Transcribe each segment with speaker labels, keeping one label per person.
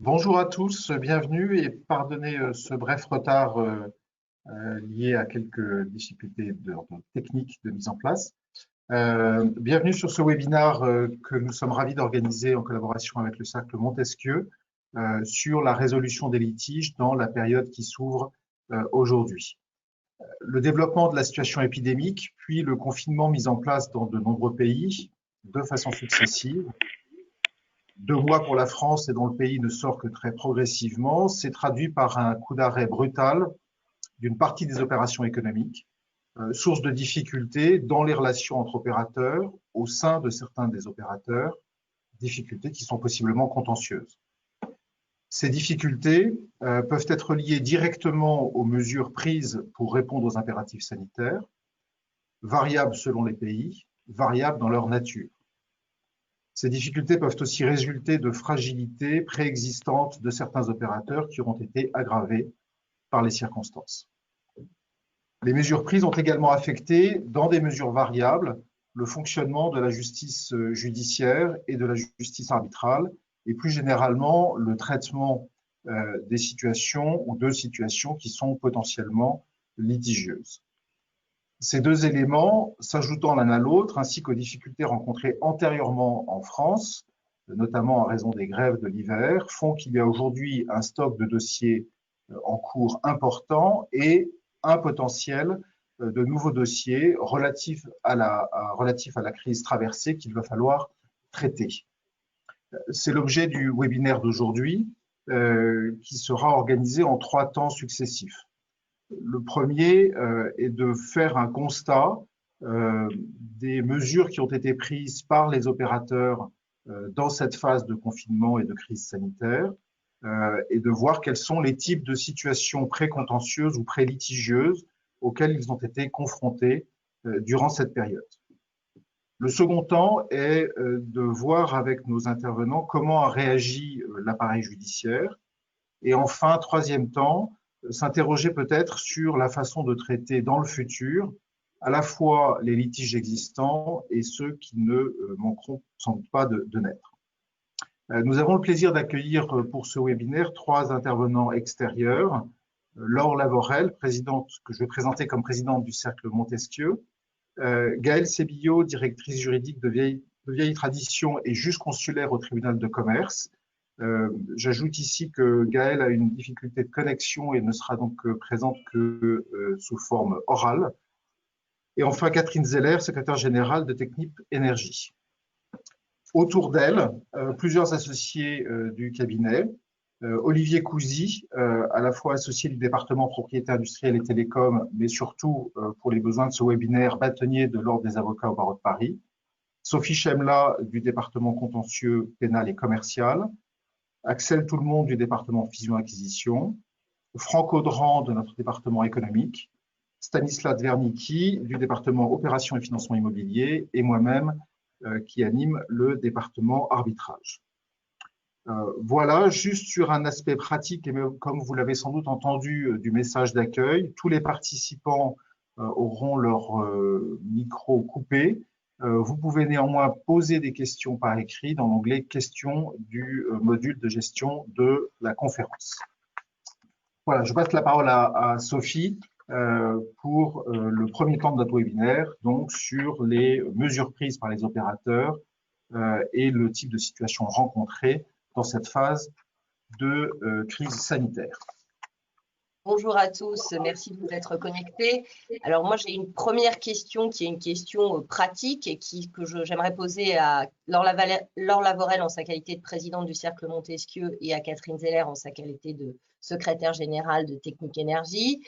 Speaker 1: Bonjour à tous, bienvenue et pardonnez ce bref retard lié à quelques difficultés techniques de mise en place. Bienvenue sur ce webinaire que nous sommes ravis d'organiser en collaboration avec le Cercle Montesquieu sur la résolution des litiges dans la période qui s'ouvre aujourd'hui. Le développement de la situation épidémique, puis le confinement mis en place dans de nombreux pays de façon successive, 2 mois pour la France et dont le pays ne sort que très progressivement, s'est traduit par un coup d'arrêt brutal d'une partie des opérations économiques, source de difficultés dans les relations entre opérateurs, au sein de certains des opérateurs, difficultés qui sont possiblement contentieuses. Ces difficultés peuvent être liées directement aux mesures prises pour répondre aux impératifs sanitaires, variables selon les pays, variables dans leur nature. Ces difficultés peuvent aussi résulter de fragilités préexistantes de certains opérateurs qui auront été aggravées par les circonstances. Les mesures prises ont également affecté, dans des mesures variables, le fonctionnement de la justice judiciaire et de la justice arbitrale, et plus généralement le traitement des situations ou de situations qui sont potentiellement litigieuses. Ces deux éléments, s'ajoutant l'un à l'autre, ainsi qu'aux difficultés rencontrées antérieurement en France, notamment en raison des grèves de l'hiver, font qu'il y a aujourd'hui un stock de dossiers en cours important et un potentiel de nouveaux dossiers relatifs à la crise traversée qu'il va falloir traiter. C'est l'objet du webinaire d'aujourd'hui qui sera organisé en 3 temps successifs. Le premier est de faire un constat des mesures qui ont été prises par les opérateurs dans cette phase de confinement et de crise sanitaire et de voir quels sont les types de situations pré-contentieuses ou pré-litigieuses auxquelles ils ont été confrontés durant cette période. Le second temps est de voir avec nos intervenants comment a réagi l'appareil judiciaire. Et enfin, troisième temps, s'interroger peut-être sur la façon de traiter dans le futur à la fois les litiges existants et ceux qui ne manqueront sans doute pas de naître. Nous avons le plaisir d'accueillir pour ce webinaire 3 intervenants extérieurs. Laure Lavorel, présidente, que je vais présenter comme présidente du Cercle Montesquieu, Gaëlle Sébillo, directrice juridique de vieille tradition et juge consulaire au tribunal de commerce. J'ajoute ici que Gaëlle a une difficulté de connexion et ne sera donc présente que sous forme orale. Et enfin, Catherine Zeller, secrétaire générale de Technip Énergie. Autour d'elle, plusieurs associés du cabinet. Olivier Cousy, à la fois associé du département propriété industrielle et télécom, mais surtout pour les besoins de ce webinaire, bâtonnier de l'Ordre des avocats au barreau de Paris. Sophie Chemla, du département contentieux, pénal et commercial. Axel Tout-le-Monde du département fusion-acquisition, Franck Audran de notre département économique, Stanislas Dvernicki du département opération et financement immobilier et moi-même qui anime le département arbitrage. Voilà, juste sur un aspect pratique, et comme vous l'avez sans doute entendu du message d'accueil, tous les participants auront leur micro coupé. Vous pouvez néanmoins poser des questions par écrit dans l'onglet questions du module de gestion de la conférence. Voilà, je passe la parole à Sophie pour le premier temps de notre webinaire, donc sur les mesures prises par les opérateurs et le type de situation rencontrée dans cette phase de crise sanitaire.
Speaker 2: Bonjour à tous, merci de vous être connectés. Alors moi j'ai une première question qui est une question pratique et que j'aimerais poser à Laure Lavorel en sa qualité de présidente du Cercle Montesquieu et à Catherine Zeller en sa qualité de secrétaire générale de Technip Énergie.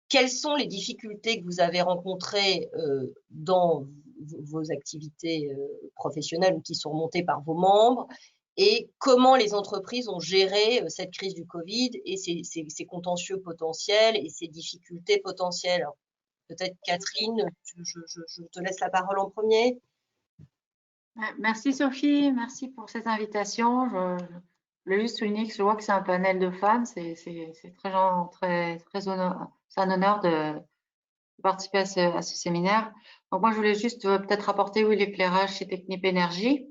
Speaker 2: Quelles sont les difficultés que vous avez rencontrées dans vos activités professionnelles ou qui sont remontées par vos membres? Et comment les entreprises ont géré cette crise du Covid et ces contentieux potentiels et ces difficultés potentielles? Peut-être Catherine, je te laisse la parole en premier.
Speaker 3: Merci Sophie, merci pour cette invitation. Je voulais juste souligner que je vois que c'est un panel de femmes, c'est très un honneur de participer à ce séminaire. Donc moi je voulais juste peut-être apporter l'éclairage chez Technip Énergie.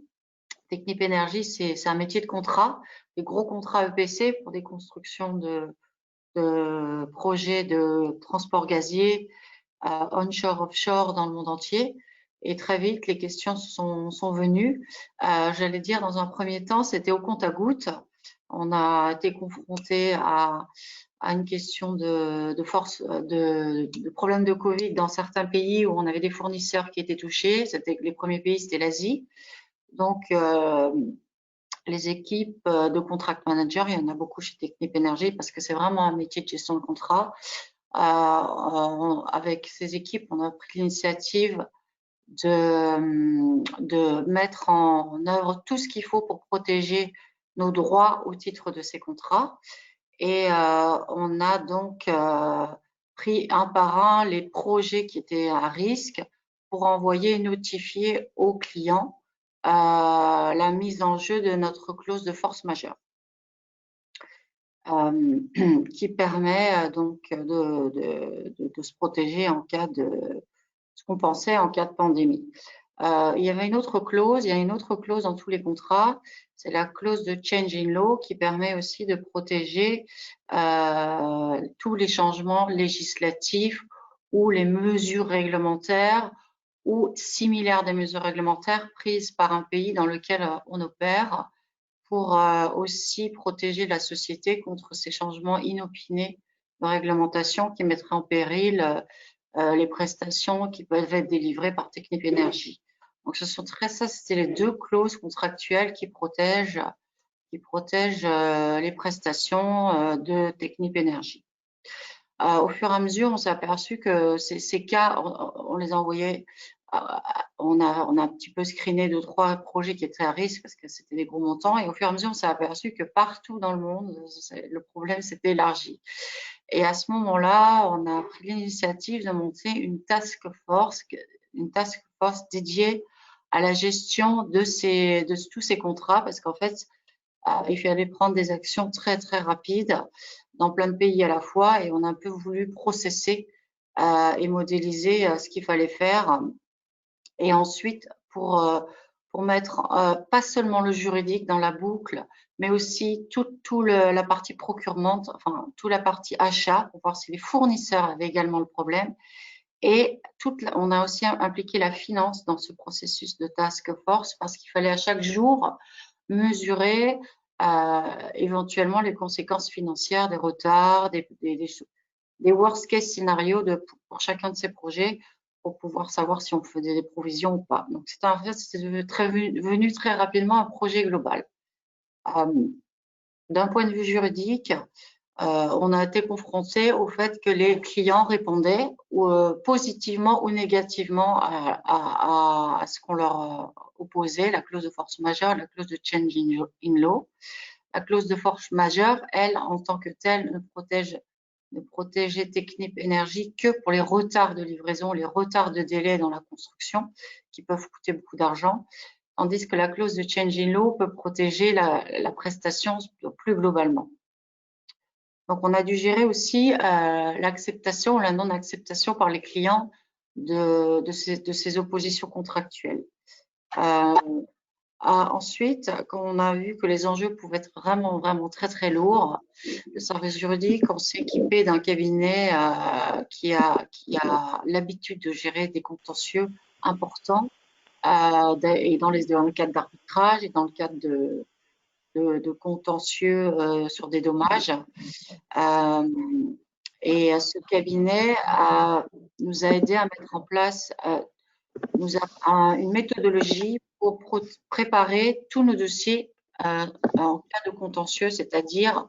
Speaker 3: Technip Energies, c'est un métier de contrat, des gros contrats EPC pour des constructions de projets de transport gazier, onshore, offshore dans le monde entier. Et très vite, les questions sont venues. J'allais dire, dans un premier temps, c'était au compte-à-gouttes. On a été confronté à une question de problèmes de Covid dans certains pays où on avait des fournisseurs qui étaient touchés. Les premiers pays, c'était l'Asie. Donc, les équipes de contract manager, il y en a beaucoup chez Technip Energies parce que c'est vraiment un métier de gestion de contrat. Avec ces équipes, on a pris l'initiative de mettre en œuvre tout ce qu'il faut pour protéger nos droits au titre de ces contrats. Et on a donc pris un par un les projets qui étaient à risque pour envoyer et notifier aux clients la mise en jeu de notre clause de force majeure. Qui permet donc de se protéger en cas de se compenser en cas de pandémie. Il y avait une autre clause, il y a une autre clause dans tous les contrats, c'est la clause de change in law qui permet aussi de protéger tous les changements législatifs ou les mesures réglementaires ou similaires des mesures réglementaires prises par un pays dans lequel on opère, pour aussi protéger la société contre ces changements inopinés de réglementation qui mettraient en péril les prestations qui peuvent être délivrées par Technip Energies. Donc, ça, c'était les deux clauses contractuelles qui protègent les prestations de Technip Energies. Au fur et à mesure, on s'est aperçu que ces cas, on les a envoyés. On a un petit peu screené 2-3 projets qui étaient à risque parce que c'était des gros montants. Et au fur et à mesure, on s'est aperçu que partout dans le monde, le problème s'était élargi. Et à ce moment-là, on a pris l'initiative de monter une task force dédiée à la gestion de tous ces contrats parce qu'en fait, il fallait prendre des actions très, très rapides dans plein de pays à la fois et on a un peu voulu processer et modéliser ce qu'il fallait faire. Et ensuite, pour mettre pas seulement le juridique dans la boucle, mais aussi la partie procurement, enfin, toute la partie achat, pour voir si les fournisseurs avaient également le problème. Et on a aussi impliqué la finance dans ce processus de task force parce qu'il fallait à chaque jour mesurer éventuellement les conséquences financières des retards, des worst case scénarios pour chacun de ces projets pour pouvoir savoir si on faisait des provisions ou pas. Donc, c'est devenu très rapidement un projet global. D'un point de vue juridique, on a été confronté au fait que les clients répondaient positivement ou négativement à ce qu'on leur opposait, la clause de force majeure, la clause de change in law. La clause de force majeure, elle, en tant que telle, ne protégeait Technip Energies que pour les retards de livraison, les retards de délai dans la construction, qui peuvent coûter beaucoup d'argent, tandis que la clause de change in law peut protéger la prestation plus globalement. Donc, on a dû gérer aussi l'acceptation ou la non-acceptation par les clients de ces oppositions contractuelles. Ensuite, quand on a vu que les enjeux pouvaient être vraiment, vraiment très, très lourds, le service juridique, on s'est équipé d'un cabinet qui a l'habitude de gérer des contentieux importants et dans le cadre d'arbitrage et dans le cadre de contentieux sur des dommages. Et ce cabinet nous a aidé à mettre en place une méthodologie pour préparer tous nos dossiers en cas de contentieux, c'est-à-dire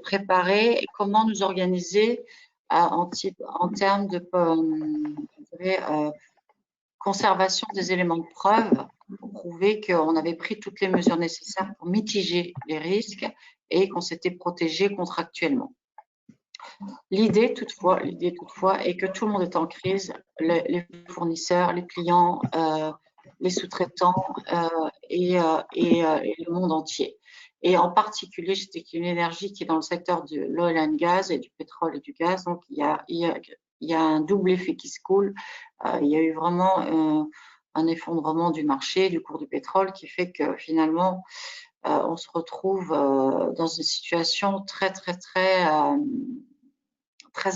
Speaker 3: préparer comment nous organiser en termes de conservation des éléments de preuve pour prouver qu'on avait pris toutes les mesures nécessaires pour mitiger les risques et qu'on s'était protégé contractuellement. L'idée toutefois est que tout le monde est en crise, les fournisseurs, les clients, les sous-traitants et le monde entier. Et en particulier, chez Technip Energies qui est dans le secteur de l'oil and gas et du pétrole et du gaz, donc il y a un double effet qui se coule. Il y a eu vraiment un effondrement du marché, du cours du pétrole, qui fait que finalement, on se retrouve dans une situation très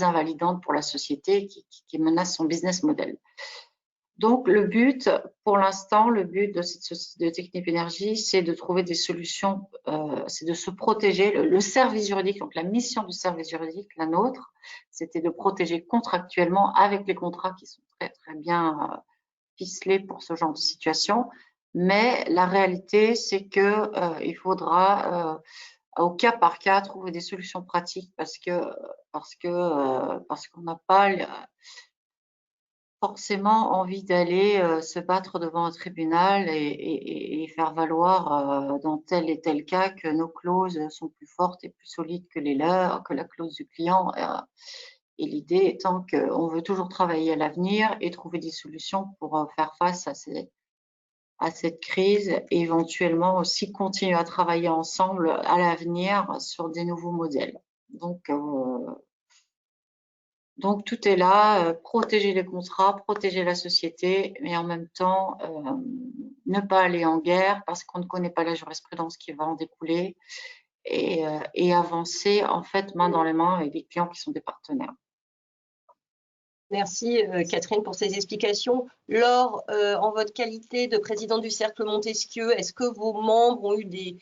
Speaker 3: invalidante pour la société qui menace son business model. Donc, le but, pour l'instant, le but de cette société de Technip Energies, c'est de trouver des solutions, c'est de se protéger. Le service juridique, donc la mission du service juridique, la nôtre, c'était de protéger contractuellement avec les contrats qui sont très bien ficelés pour ce genre de situation. Mais la réalité, c'est que il faudra au cas par cas trouver des solutions pratiques parce qu'on n'a pas forcément envie d'aller se battre devant un tribunal et faire valoir dans tel et tel cas que nos clauses sont plus fortes et plus solides que les leurs, que la clause du client. Et l'idée étant qu'on veut toujours travailler à l'avenir et trouver des solutions pour faire face à cette crise et éventuellement aussi continuer à travailler ensemble à l'avenir sur des nouveaux modèles. Donc tout est là, protéger les contrats, protéger la société, mais en même temps ne pas aller en guerre parce qu'on ne connaît pas la jurisprudence qui va en découler et avancer en fait main dans les mains avec des clients qui sont des partenaires.
Speaker 2: Merci Catherine pour ces explications. Laure, en votre qualité de présidente du Cercle Montesquieu, est-ce que vos membres ont eu des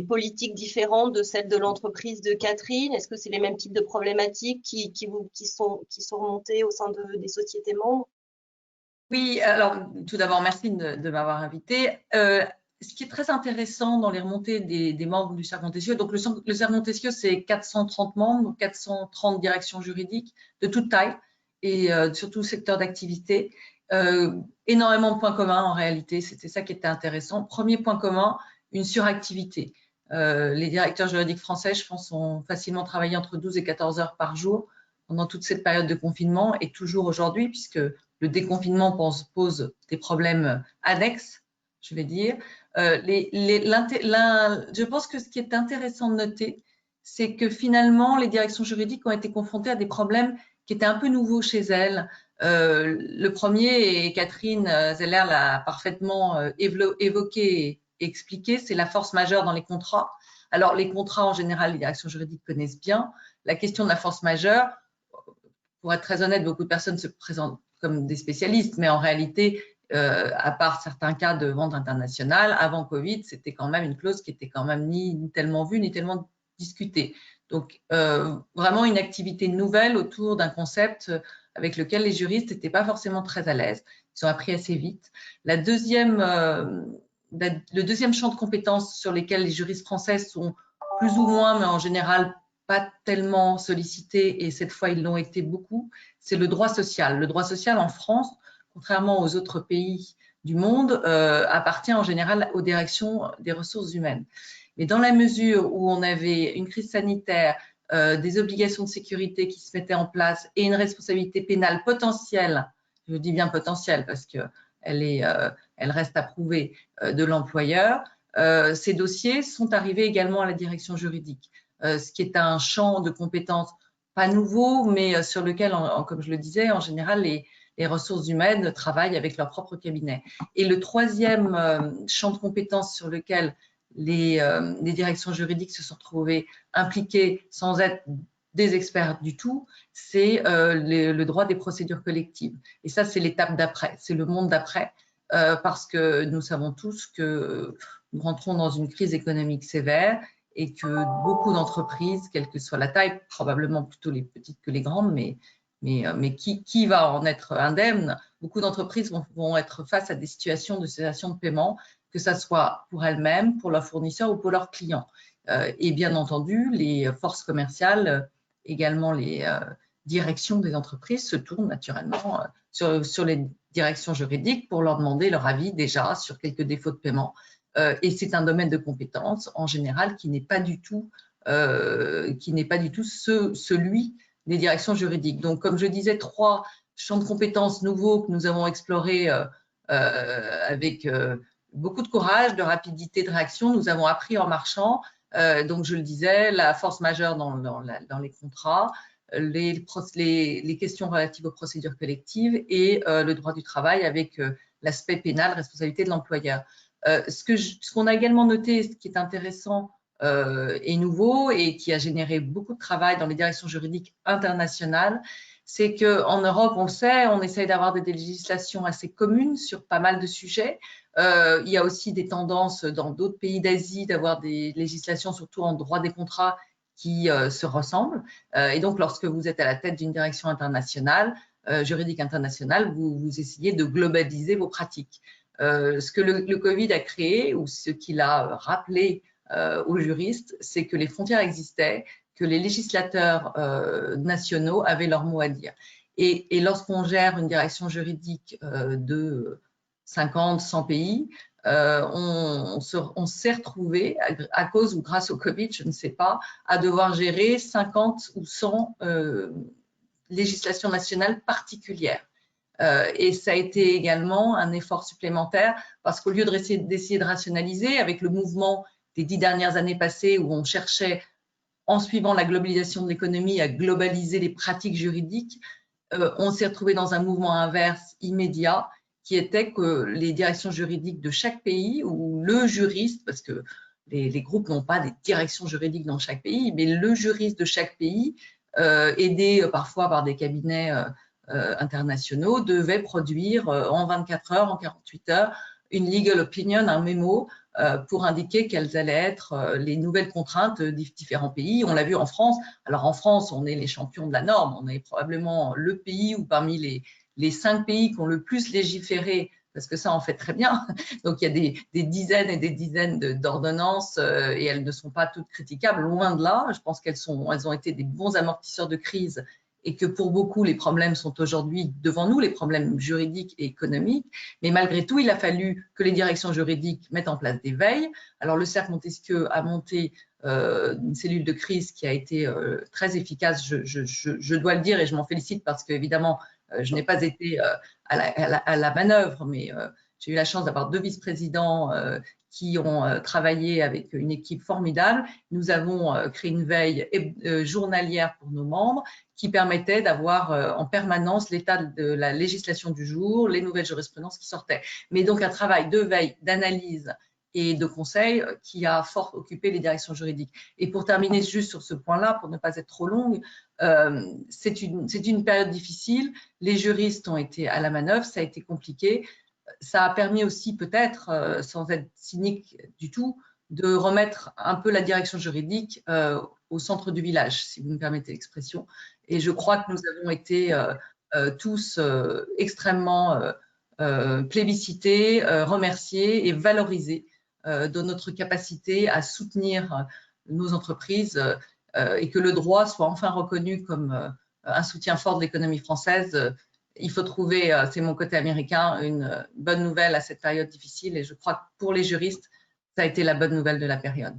Speaker 2: politiques différentes de celles de l'entreprise de Catherine? Est-ce que c'est les mêmes types de problématiques qui sont remontées au sein des sociétés membres?
Speaker 4: Oui, alors tout d'abord, merci de m'avoir invitée. Ce qui est très intéressant dans les remontées des membres du Cercle Montesquieu, donc le Cercle Montesquieu, c'est 430 membres, 430 directions juridiques de toute taille et sur tout secteur d'activité. Énormément de points communs en réalité, c'était ça qui était intéressant. Premier point commun, une suractivité. Les directeurs juridiques français, je pense, ont facilement travaillé entre 12 et 14 heures par jour pendant toute cette période de confinement et toujours aujourd'hui, puisque le déconfinement pose des problèmes annexes, je vais dire. Je pense que ce qui est intéressant de noter, c'est que finalement, les directions juridiques ont été confrontées à des problèmes qui étaient un peu nouveaux chez elles. Le premier, et Catherine Zeller l'a parfaitement évoqué et expliqué, c'est la force majeure dans les contrats. Alors, les contrats, en général, les directions juridiques connaissent bien. La question de la force majeure, pour être très honnête, beaucoup de personnes se présentent comme des spécialistes, mais en réalité, à part certains cas de vente internationale, avant Covid, c'était quand même une clause qui était quand même ni tellement vue, ni tellement discutée. Donc, vraiment une activité nouvelle autour d'un concept avec lequel les juristes n'étaient pas forcément très à l'aise. Ils ont appris assez vite. Le deuxième champ de compétences sur lesquels les juristes français sont plus ou moins, mais en général pas tellement sollicités, et cette fois ils l'ont été beaucoup, c'est le droit social. Le droit social en France, contrairement aux autres pays du monde, appartient en général aux directions des ressources humaines. Mais dans la mesure où on avait une crise sanitaire, des obligations de sécurité qui se mettaient en place et une responsabilité pénale potentielle, je dis bien potentielle parce qu'elle reste à prouver, de l'employeur, ces dossiers sont arrivés également à la direction juridique. Ce qui est un champ de compétences pas nouveau, mais sur lequel, comme je le disais, en général, les ressources humaines travaillent avec leur propre cabinet. Et le troisième champ de compétences sur lequel les directions juridiques se sont retrouvées impliquées sans être des experts du tout, c'est le droit des procédures collectives. Et ça, c'est l'étape d'après, c'est le monde d'après, parce que nous savons tous que nous rentrons dans une crise économique sévère et que beaucoup d'entreprises, quelle que soit la taille, probablement plutôt les petites que les grandes, mais qui va en être indemne? Beaucoup d'entreprises vont être face à des situations de cessation de paiement, que ce soit pour elles-mêmes, pour leurs fournisseurs ou pour leurs clients. Et bien entendu, les forces commerciales, également les directions des entreprises, se tournent naturellement sur les directions juridiques pour leur demander leur avis déjà sur quelques défauts de paiement. Et c'est un domaine de compétences en général qui n'est pas du tout celui des directions juridiques. Donc, comme je disais, 3 champs de compétences nouveaux que nous avons explorés avec beaucoup de courage, de rapidité de réaction. Nous avons appris en marchant. Donc, je le disais, la force majeure dans les contrats, les questions relatives aux procédures collectives et le droit du travail avec l'aspect pénal, responsabilité de l'employeur. Ce qu'on a également noté, ce qui est intéressant et nouveau et qui a généré beaucoup de travail dans les directions juridiques internationales, c'est qu'en Europe, on le sait, on essaye d'avoir des législations assez communes sur pas mal de sujets. Il y a aussi des tendances dans d'autres pays d'Asie d'avoir des législations, surtout en droit des contrats, qui se ressemblent. Et donc, lorsque vous êtes à la tête d'une direction internationale, juridique internationale, vous essayez de globaliser vos pratiques. Ce que le Covid a créé, ou ce qu'il a rappelé aux juristes, c'est que les frontières existaient, que les législateurs nationaux avaient leur mot à dire. Et lorsqu'on gère une direction juridique de 50, 100 pays, on s'est retrouvé, à cause ou grâce au Covid, je ne sais pas, à devoir gérer 50 ou 100 législations nationales particulières. Et ça a été également un effort supplémentaire parce qu'au lieu d'essayer de rationaliser avec le mouvement des 10 dernières années passées où on cherchait, en suivant la globalisation de l'économie, à globaliser les pratiques juridiques, on s'est retrouvé dans un mouvement inverse immédiat qui était que les directions juridiques de chaque pays ou le juriste, parce que les groupes n'ont pas des directions juridiques dans chaque pays, mais le juriste de chaque pays, aidé parfois par des cabinets internationaux, devait produire en 24 heures, en 48 heures, une legal opinion, un mémo, pour indiquer quelles allaient être les nouvelles contraintes des différents pays. On l'a vu en France. Alors en France, on est les champions de la norme. On est probablement le pays ou parmi les 5 pays qui ont le plus légiféré, parce que ça, on fait très bien. Donc il y a des dizaines et des dizaines d'ordonnances et elles ne sont pas toutes critiquables, loin de là. Je pense qu'elles ont été des bons amortisseurs de crise et que pour beaucoup, les problèmes sont aujourd'hui devant nous, les problèmes juridiques et économiques. Mais malgré tout, il a fallu que les directions juridiques mettent en place des veilles. Alors, le Cercle Montesquieu a monté une cellule de crise qui a été très efficace, je dois le dire, et je m'en félicite parce qu'évidemment, je n'ai pas été à la manœuvre, mais j'ai eu la chance d'avoir 2 vice-présidents qui ont travaillé avec une équipe formidable. Nous avons créé une veille journalière pour nos membres qui permettait d'avoir en permanence l'état de la législation du jour, les nouvelles jurisprudences qui sortaient. Mais donc un travail de veille, d'analyse et de conseil qui a fort occupé les directions juridiques. Et pour terminer juste sur ce point-là, pour ne pas être trop longue, c'est une période difficile. Les juristes ont été à la manœuvre, ça a été compliqué. Ça a permis aussi peut-être, sans être cynique du tout, de remettre un peu la direction juridique au centre du village, si vous me permettez l'expression. Et je crois que nous avons été tous extrêmement plébiscités, remerciés et valorisés de notre capacité à soutenir nos entreprises et que le droit soit enfin reconnu comme un soutien fort de l'économie française. Il faut trouver, c'est mon côté américain, une bonne nouvelle à cette période difficile et je crois que pour les juristes, ça a été la bonne nouvelle de la période.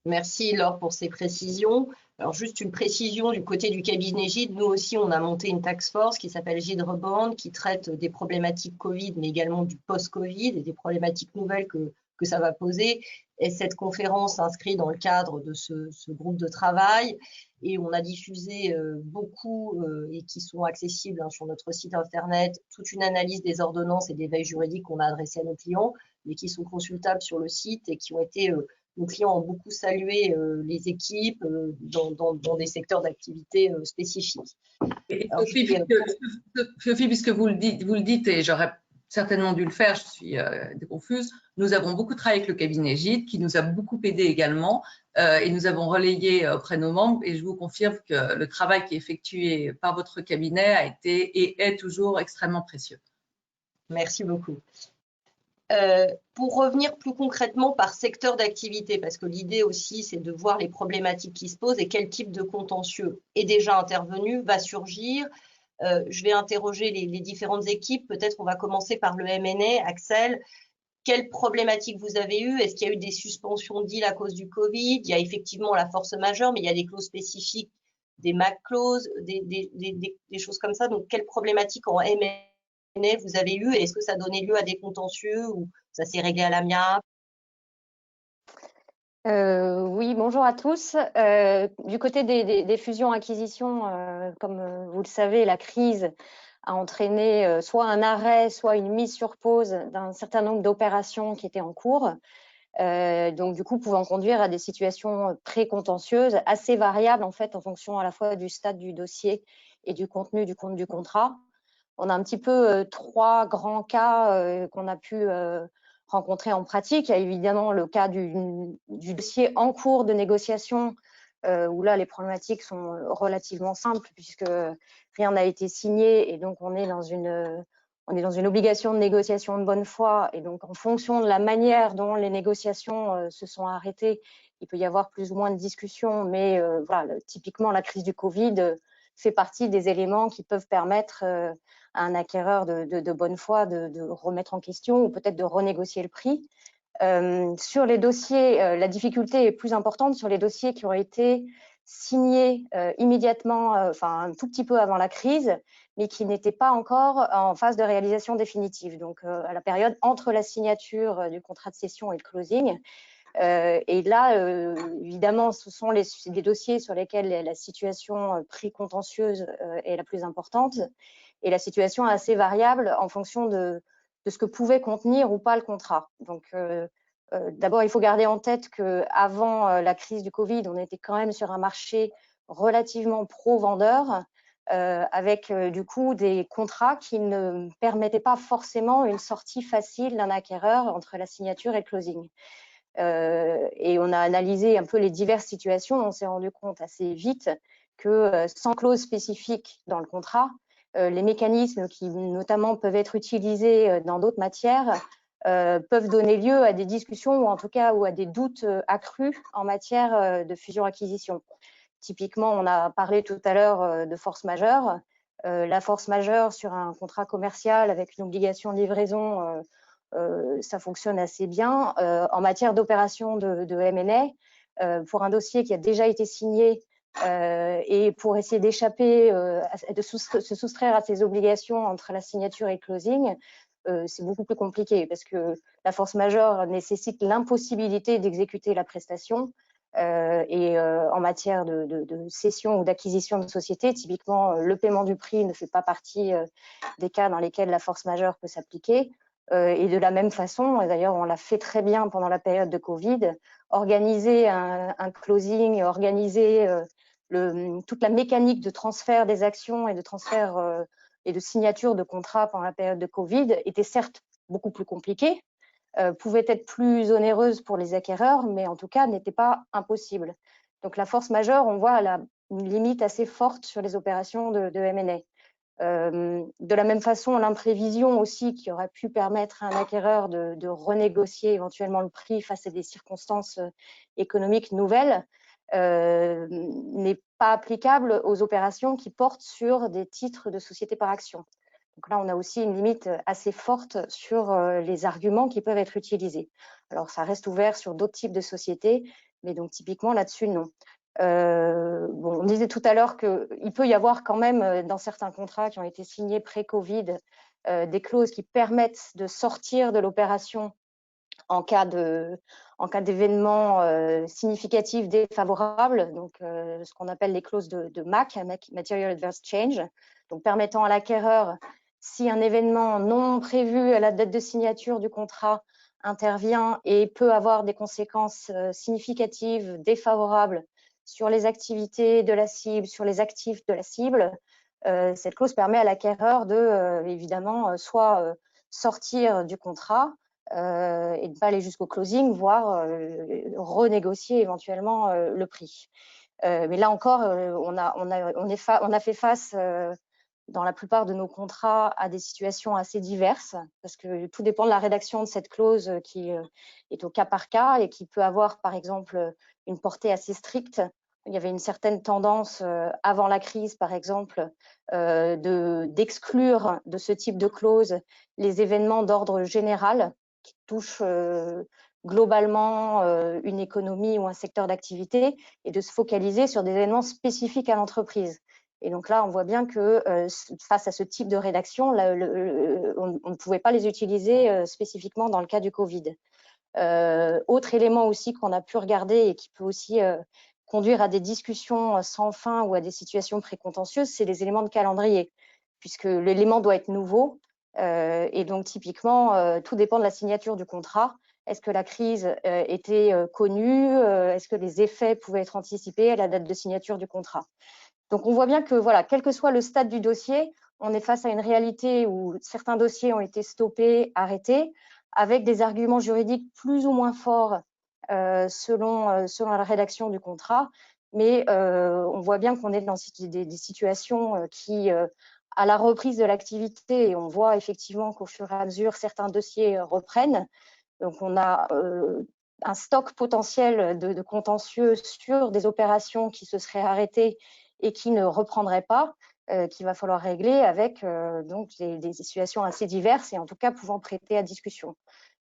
Speaker 2: Merci Laure pour ces précisions. Alors juste une précision du côté du cabinet Gide, nous aussi on a monté une task force qui s'appelle Gide Reborn qui traite des problématiques Covid mais également du post-Covid et des problématiques nouvelles que ça va poser. Et cette conférence s'inscrit dans le cadre de ce groupe de travail et on a diffusé beaucoup et qui sont accessibles sur notre site internet toute une analyse des ordonnances et des veilles juridiques qu'on a adressées à nos clients mais qui sont consultables sur le site et qui ont été nos clients ont beaucoup salué les équipes dans des secteurs d'activité spécifiques.
Speaker 4: Sophie, puisque vous le dites, et j'aurais certainement dû le faire, je suis confuse, nous avons beaucoup travaillé avec le cabinet Gide, qui nous a beaucoup aidé également, et nous avons relayé auprès de nos membres, et je vous confirme que le travail qui est effectué par votre cabinet a été et est toujours extrêmement précieux.
Speaker 2: Merci beaucoup. Pour revenir plus concrètement par secteur d'activité, parce que l'idée aussi, c'est de voir les problématiques qui se posent et quel type de contentieux est déjà intervenu, va surgir. Je vais interroger les différentes équipes. Peut-être on va commencer par le M&A. Axel, quelles problématiques vous avez eues? Est-ce qu'il y a eu des suspensions de deals à cause du Covid? Il y a effectivement la force majeure, mais il y a des clauses spécifiques, des MAC clauses, des choses comme ça. Donc, quelles problématiques en M&A vous avez eu? Est-ce que ça a donné lieu à des contentieux ou ça s'est réglé à l'amiable?
Speaker 5: Oui, bonjour à tous. Du côté des fusions-acquisitions, comme vous le savez, la crise a entraîné soit un arrêt, soit une mise sur pause d'un certain nombre d'opérations qui étaient en cours. Donc, du coup, pouvant conduire à des situations pré-contentieuses assez variables, en fait, en fonction à la fois du stade du dossier et du contenu du contrat. On a un petit peu trois grands cas qu'on a pu rencontrer en pratique. Il y a évidemment le cas du dossier en cours de négociation, où là, les problématiques sont relativement simples puisque rien n'a été signé et donc on est dans une obligation de négociation de bonne foi. Et donc, en fonction de la manière dont les négociations se sont arrêtées, il peut y avoir plus ou moins de discussions, mais voilà, typiquement, la crise du Covid fait partie des éléments qui peuvent permettre à un acquéreur de bonne foi de remettre en question ou peut-être de renégocier le prix. Sur les dossiers, la difficulté est plus importante sur les dossiers qui ont été signés immédiatement, enfin un tout petit peu avant la crise, mais qui n'étaient pas encore en phase de réalisation définitive, donc à la période entre la signature du contrat de cession et le closing. Et là, évidemment, ce sont les dossiers sur lesquels la situation pré-contentieuse est la plus importante. Et la situation est assez variable en fonction de ce que pouvait contenir ou pas le contrat. Donc, d'abord, il faut garder en tête qu'avant la crise du Covid, on était quand même sur un marché relativement pro-vendeur, avec du coup des contrats qui ne permettaient pas forcément une sortie facile d'un acquéreur entre la signature et le closing. Et on a analysé un peu les diverses situations. On s'est rendu compte assez vite que sans clause spécifique dans le contrat, les mécanismes qui notamment peuvent être utilisés dans d'autres matières peuvent donner lieu à des discussions ou en tout cas à des doutes accrus en matière de fusion-acquisition. Typiquement, on a parlé tout à l'heure de force majeure. La force majeure sur un contrat commercial avec une obligation de livraison, ça fonctionne assez bien. En matière d'opération de M&A, pour un dossier qui a déjà été signé et pour essayer d'échapper, de se soustraire à ses obligations entre la signature et le closing, c'est beaucoup plus compliqué parce que la force majeure nécessite l'impossibilité d'exécuter la prestation. Et en matière de cession ou d'acquisition de société, typiquement, le paiement du prix ne fait pas partie des cas dans lesquels la force majeure peut s'appliquer. Et de la même façon, et d'ailleurs on l'a fait très bien pendant la période de Covid, organiser un closing, organiser toute la mécanique de transfert des actions et de transfert et de signature de contrats pendant la période de Covid était certes beaucoup plus compliquée, pouvait être plus onéreuse pour les acquéreurs, mais en tout cas n'était pas impossible. Donc la force majeure, on voit, elle a une limite assez forte sur les opérations de M&A. De la même façon, l'imprévision aussi, qui aurait pu permettre à un acquéreur de renégocier éventuellement le prix face à des circonstances économiques nouvelles, n'est pas applicable aux opérations qui portent sur des titres de société par action. Donc là, on a aussi une limite assez forte sur les arguments qui peuvent être utilisés. Alors, ça reste ouvert sur d'autres types de sociétés, mais donc typiquement là-dessus, non. Bon, on disait tout à l'heure qu'il peut y avoir quand même dans certains contrats qui ont été signés pré-Covid des clauses qui permettent de sortir de l'opération en cas d'événement significatif défavorable, donc ce qu'on appelle les clauses de MAC, Material Adverse Change, donc permettant à l'acquéreur, si un événement non prévu à la date de signature du contrat intervient et peut avoir des conséquences significatives défavorables sur les activités de la cible, sur les actifs de la cible, cette clause permet à l'acquéreur de, évidemment, soit sortir du contrat et de ne pas aller jusqu'au closing, voire renégocier éventuellement le prix. Mais là encore, on a fait face dans la plupart de nos contrats à des situations assez diverses, parce que tout dépend de la rédaction de cette clause qui est au cas par cas et qui peut avoir, par exemple, une portée assez stricte. Il y avait une certaine tendance avant la crise, par exemple, d'exclure de ce type de clause les événements d'ordre général qui touchent globalement une économie ou un secteur d'activité et de se focaliser sur des événements spécifiques à l'entreprise. Et donc là, on voit bien que face à ce type de rédaction, on ne pouvait pas les utiliser spécifiquement dans le cas du Covid. Autre élément aussi qu'on a pu regarder et qui peut aussi conduire à des discussions sans fin ou à des situations précontentieuses, c'est les éléments de calendrier, puisque l'élément doit être nouveau. Et donc, typiquement, tout dépend de la signature du contrat. Est-ce que la crise était connue? Est-ce que les effets pouvaient être anticipés à la date de signature du contrat? Donc, on voit bien que, voilà, quel que soit le stade du dossier, on est face à une réalité où certains dossiers ont été stoppés, arrêtés, avec des arguments juridiques plus ou moins forts selon la rédaction du contrat. Mais on voit bien qu'on est dans des situations qui, à la reprise de l'activité, et on voit effectivement qu'au fur et à mesure, certains dossiers reprennent. Donc, on a un stock potentiel de contentieux sur des opérations qui se seraient arrêtées et qui ne reprendraient pas, qu'il va falloir régler avec donc des situations assez diverses et en tout cas pouvant prêter à discussion.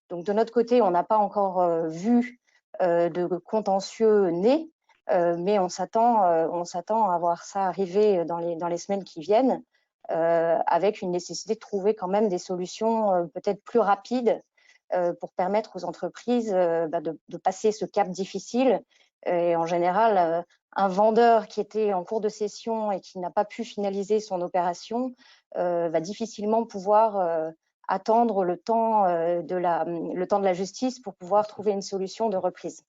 Speaker 5: Donc, de notre côté, on n'a pas encore vu de contentieux nés, mais on s'attend à voir ça arriver dans les semaines qui viennent, avec une nécessité de trouver quand même des solutions peut-être plus rapides pour permettre aux entreprises de passer ce cap difficile. Et en général, un vendeur qui était en cours de cession et qui n'a pas pu finaliser son opération va difficilement pouvoir attendre le temps de la justice pour pouvoir trouver une solution de reprise.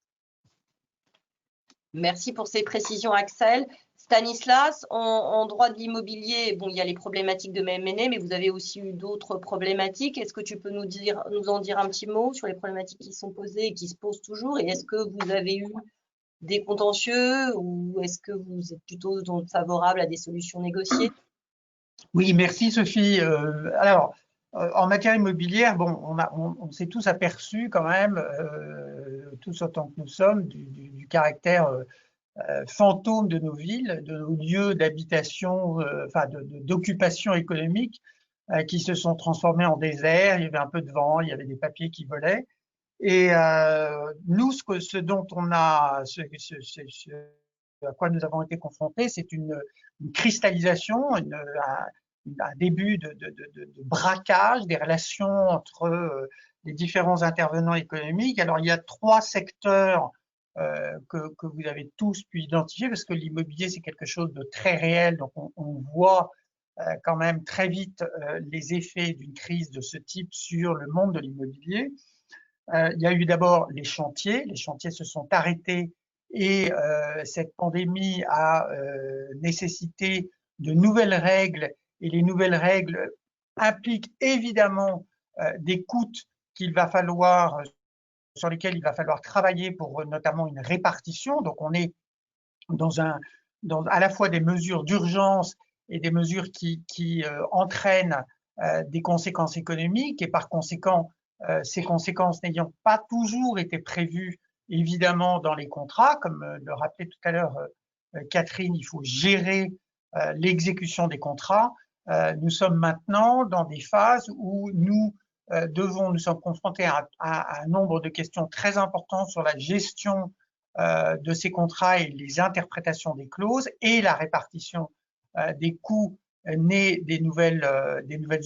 Speaker 2: Merci pour ces précisions, Axel. Stanislas, en droit de l'immobilier, bon, il y a les problématiques de M&A, mais vous avez aussi eu d'autres problématiques. Est-ce que tu peux nous en dire un petit mot sur les problématiques qui sont posées et qui se posent toujours? Et est-ce que vous avez eu des contentieux ou est-ce que vous êtes plutôt favorable à des solutions négociées?
Speaker 6: Oui, merci Sophie. Alors, en matière immobilière, bon, on s'est tous aperçus quand même, tous autant que nous sommes, du caractère fantôme de nos villes, de nos lieux d'habitation, enfin d'occupation économique, qui se sont transformés en désert. Il y avait un peu de vent, il y avait des papiers qui volaient. Et nous, ce dont on a, à quoi nous avons été confrontés, c'est une cristallisation, un début de braquage des relations entre les différents intervenants économiques. Alors, il y a 3 secteurs que vous avez tous pu identifier, parce que l'immobilier, c'est quelque chose de très réel, donc on voit quand même très vite les effets d'une crise de ce type sur le monde de l'immobilier. Il y a eu d'abord les chantiers se sont arrêtés et cette pandémie a nécessité de nouvelles règles, et les nouvelles règles impliquent évidemment des coûts sur lesquels il va falloir travailler pour notamment une répartition. Donc on est dans à la fois des mesures d'urgence et des mesures qui entraînent des conséquences économiques, et par conséquent, ces conséquences n'ayant pas toujours été prévues évidemment dans les contrats, comme le rappelait tout à l'heure Catherine, il faut gérer l'exécution des contrats. Nous sommes maintenant dans des phases où nous sommes confrontés à un nombre de questions très importantes sur la gestion de ces contrats et les interprétations des clauses et la répartition des coûts nés des nouvelles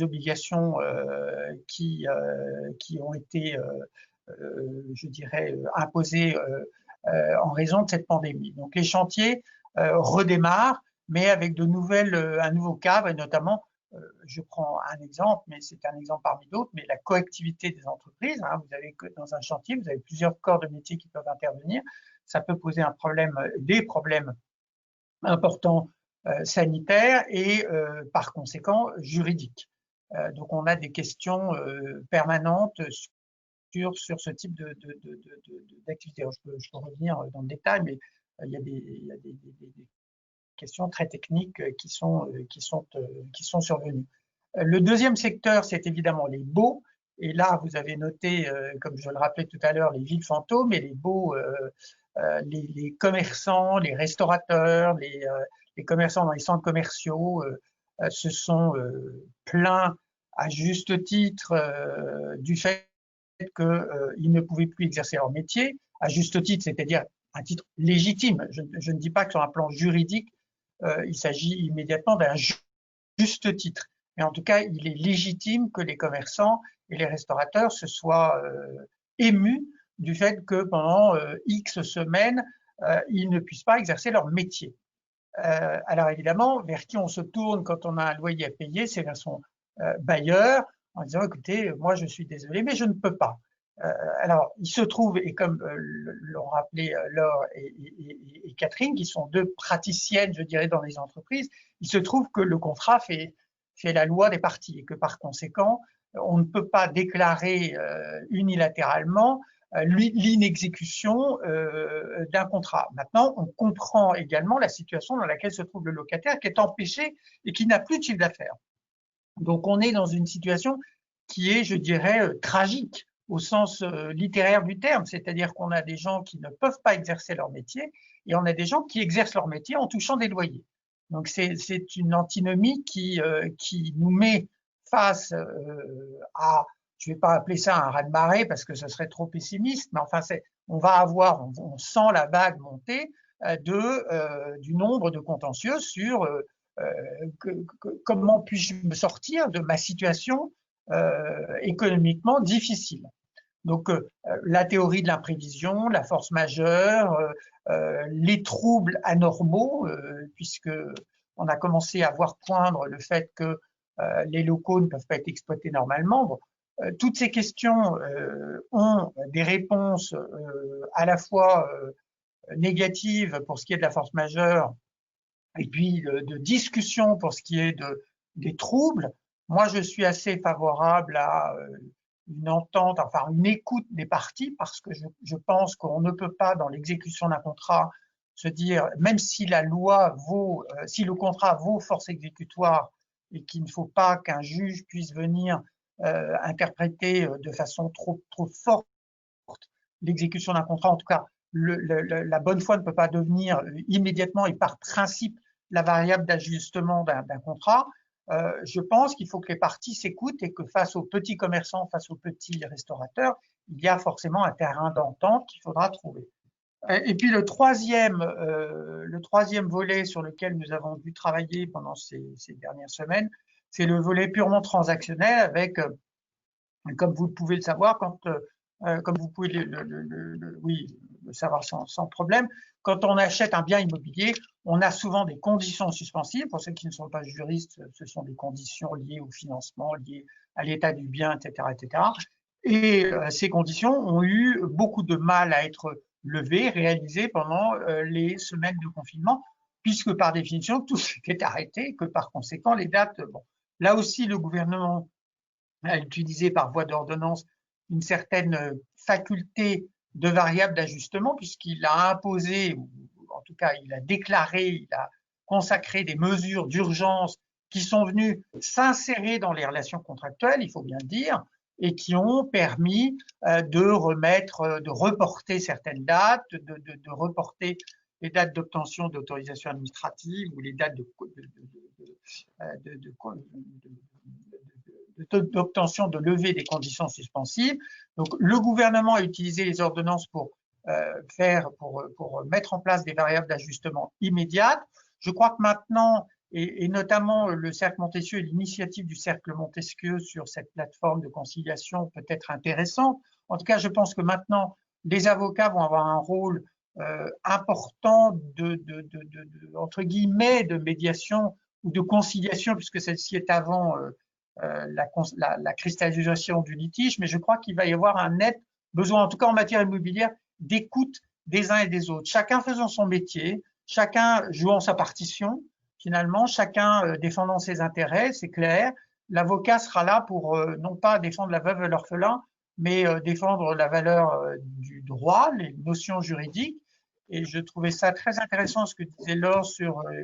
Speaker 6: obligations qui ont été, je dirais, imposées en raison de cette pandémie. Donc les chantiers redémarrent, mais avec un nouveau cadre, et notamment, je prends un exemple, mais c'est un exemple parmi d'autres, mais la coactivité des entreprises. Hein, vous avez dans un chantier, vous avez plusieurs corps de métier qui peuvent intervenir. Ça peut poser des problèmes importants sanitaires et par conséquent juridiques. Donc on a des questions permanentes sur ce type d'activité. Je peux revenir dans le détail, mais il y a des questions très techniques qui sont survenues. Le deuxième secteur, c'est évidemment les baux. Et là, vous avez noté, comme je le rappelais tout à l'heure, les villes fantômes et les baux, les commerçants, les restaurateurs, les commerçants dans les centres commerciaux se sont plaints à juste titre du fait qu'ils ne pouvaient plus exercer leur métier, à juste titre, c'est-à-dire un titre légitime. Je ne dis pas que sur un plan juridique, il s'agit immédiatement d'un juste titre. Mais en tout cas, il est légitime que les commerçants et les restaurateurs se soient émus du fait que pendant X semaines, ils ne puissent pas exercer leur métier. Alors évidemment, vers qui on se tourne quand on a un loyer à payer, c'est vers son bailleur, en disant écoutez, moi je suis désolé, mais je ne peux pas. Alors il se trouve, et comme l'ont rappelé Laure et Catherine, qui sont deux praticiennes, je dirais, dans les entreprises, il se trouve que le contrat fait la loi des parties et que par conséquent, on ne peut pas déclarer unilatéralement l'inexécution d'un contrat. Maintenant, on comprend également la situation dans laquelle se trouve le locataire qui est empêché et qui n'a plus de chiffre d'affaires. Donc, on est dans une situation qui est, je dirais, tragique au sens littéraire du terme, c'est-à-dire qu'on a des gens qui ne peuvent pas exercer leur métier et on a des gens qui exercent leur métier en touchant des loyers. Donc, c'est une antinomie qui nous met face à, je ne vais pas appeler ça un raz-de-marée parce que ce serait trop pessimiste, mais enfin, on sent la vague monter du nombre de contentieux sur comment puis-je me sortir de ma situation économiquement difficile. Donc, la théorie de l'imprévision, la force majeure, les troubles anormaux, puisque on a commencé à voir poindre le fait que les locaux ne peuvent pas être exploités normalement. Bon, toutes ces questions ont des réponses à la fois négatives pour ce qui est de la force majeure et puis de discussion pour ce qui est des troubles. Moi, je suis assez favorable à une entente, enfin une écoute des parties, parce que je pense qu'on ne peut pas, dans l'exécution d'un contrat, se dire, même si la loi vaut, si le contrat vaut force exécutoire et qu'il ne faut pas qu'un juge puisse venir interpréter de façon trop forte l'exécution d'un contrat, en tout cas, la bonne foi ne peut pas devenir immédiatement et par principe la variable d'ajustement d'un contrat. Je pense qu'il faut que les parties s'écoutent et que face aux petits commerçants, face aux petits restaurateurs, il y a forcément un terrain d'entente qu'il faudra trouver. Et puis le troisième volet sur lequel nous avons dû travailler pendant ces dernières semaines, c'est le volet purement transactionnel avec, comme vous pouvez le savoir, comme vous pouvez le savoir sans problème, quand on achète un bien immobilier, on a souvent des conditions suspensives. Pour ceux qui ne sont pas juristes, ce sont des conditions liées au financement, liées à l'état du bien, etc., etc. Et ces conditions ont eu beaucoup de mal à être levées, réalisées pendant les semaines de confinement, puisque par définition, tout s'était arrêté et que par conséquent, les dates… Bon, là aussi, le gouvernement a utilisé par voie d'ordonnance une certaine faculté de variable d'ajustement, puisqu'il a imposé, ou en tout cas il a déclaré, il a consacré des mesures d'urgence qui sont venues s'insérer dans les relations contractuelles, il faut bien le dire, et qui ont permis de reporter certaines dates, de reporter les dates d'obtention d'autorisation administrative ou les dates d'obtention de levée des conditions suspensives. Donc, le gouvernement a utilisé les ordonnances pour mettre en place des variables d'ajustement immédiates. Je crois que maintenant, et notamment le Cercle Montesquieu et l'initiative du Cercle Montesquieu sur cette plateforme de conciliation peut être intéressante. En tout cas, je pense que maintenant, les avocats vont avoir un rôle important entre guillemets, de médiation ou de conciliation, puisque celle-ci est avant la cristallisation du litige, mais je crois qu'il va y avoir un net besoin, en tout cas en matière immobilière, d'écoute des uns et des autres. Chacun faisant son métier, chacun jouant sa partition, finalement, chacun défendant ses intérêts, c'est clair. L'avocat sera là pour non pas défendre la veuve et l'orphelin, mais défendre la valeur du droit, les notions juridiques. Et je trouvais ça très intéressant ce que disait Laure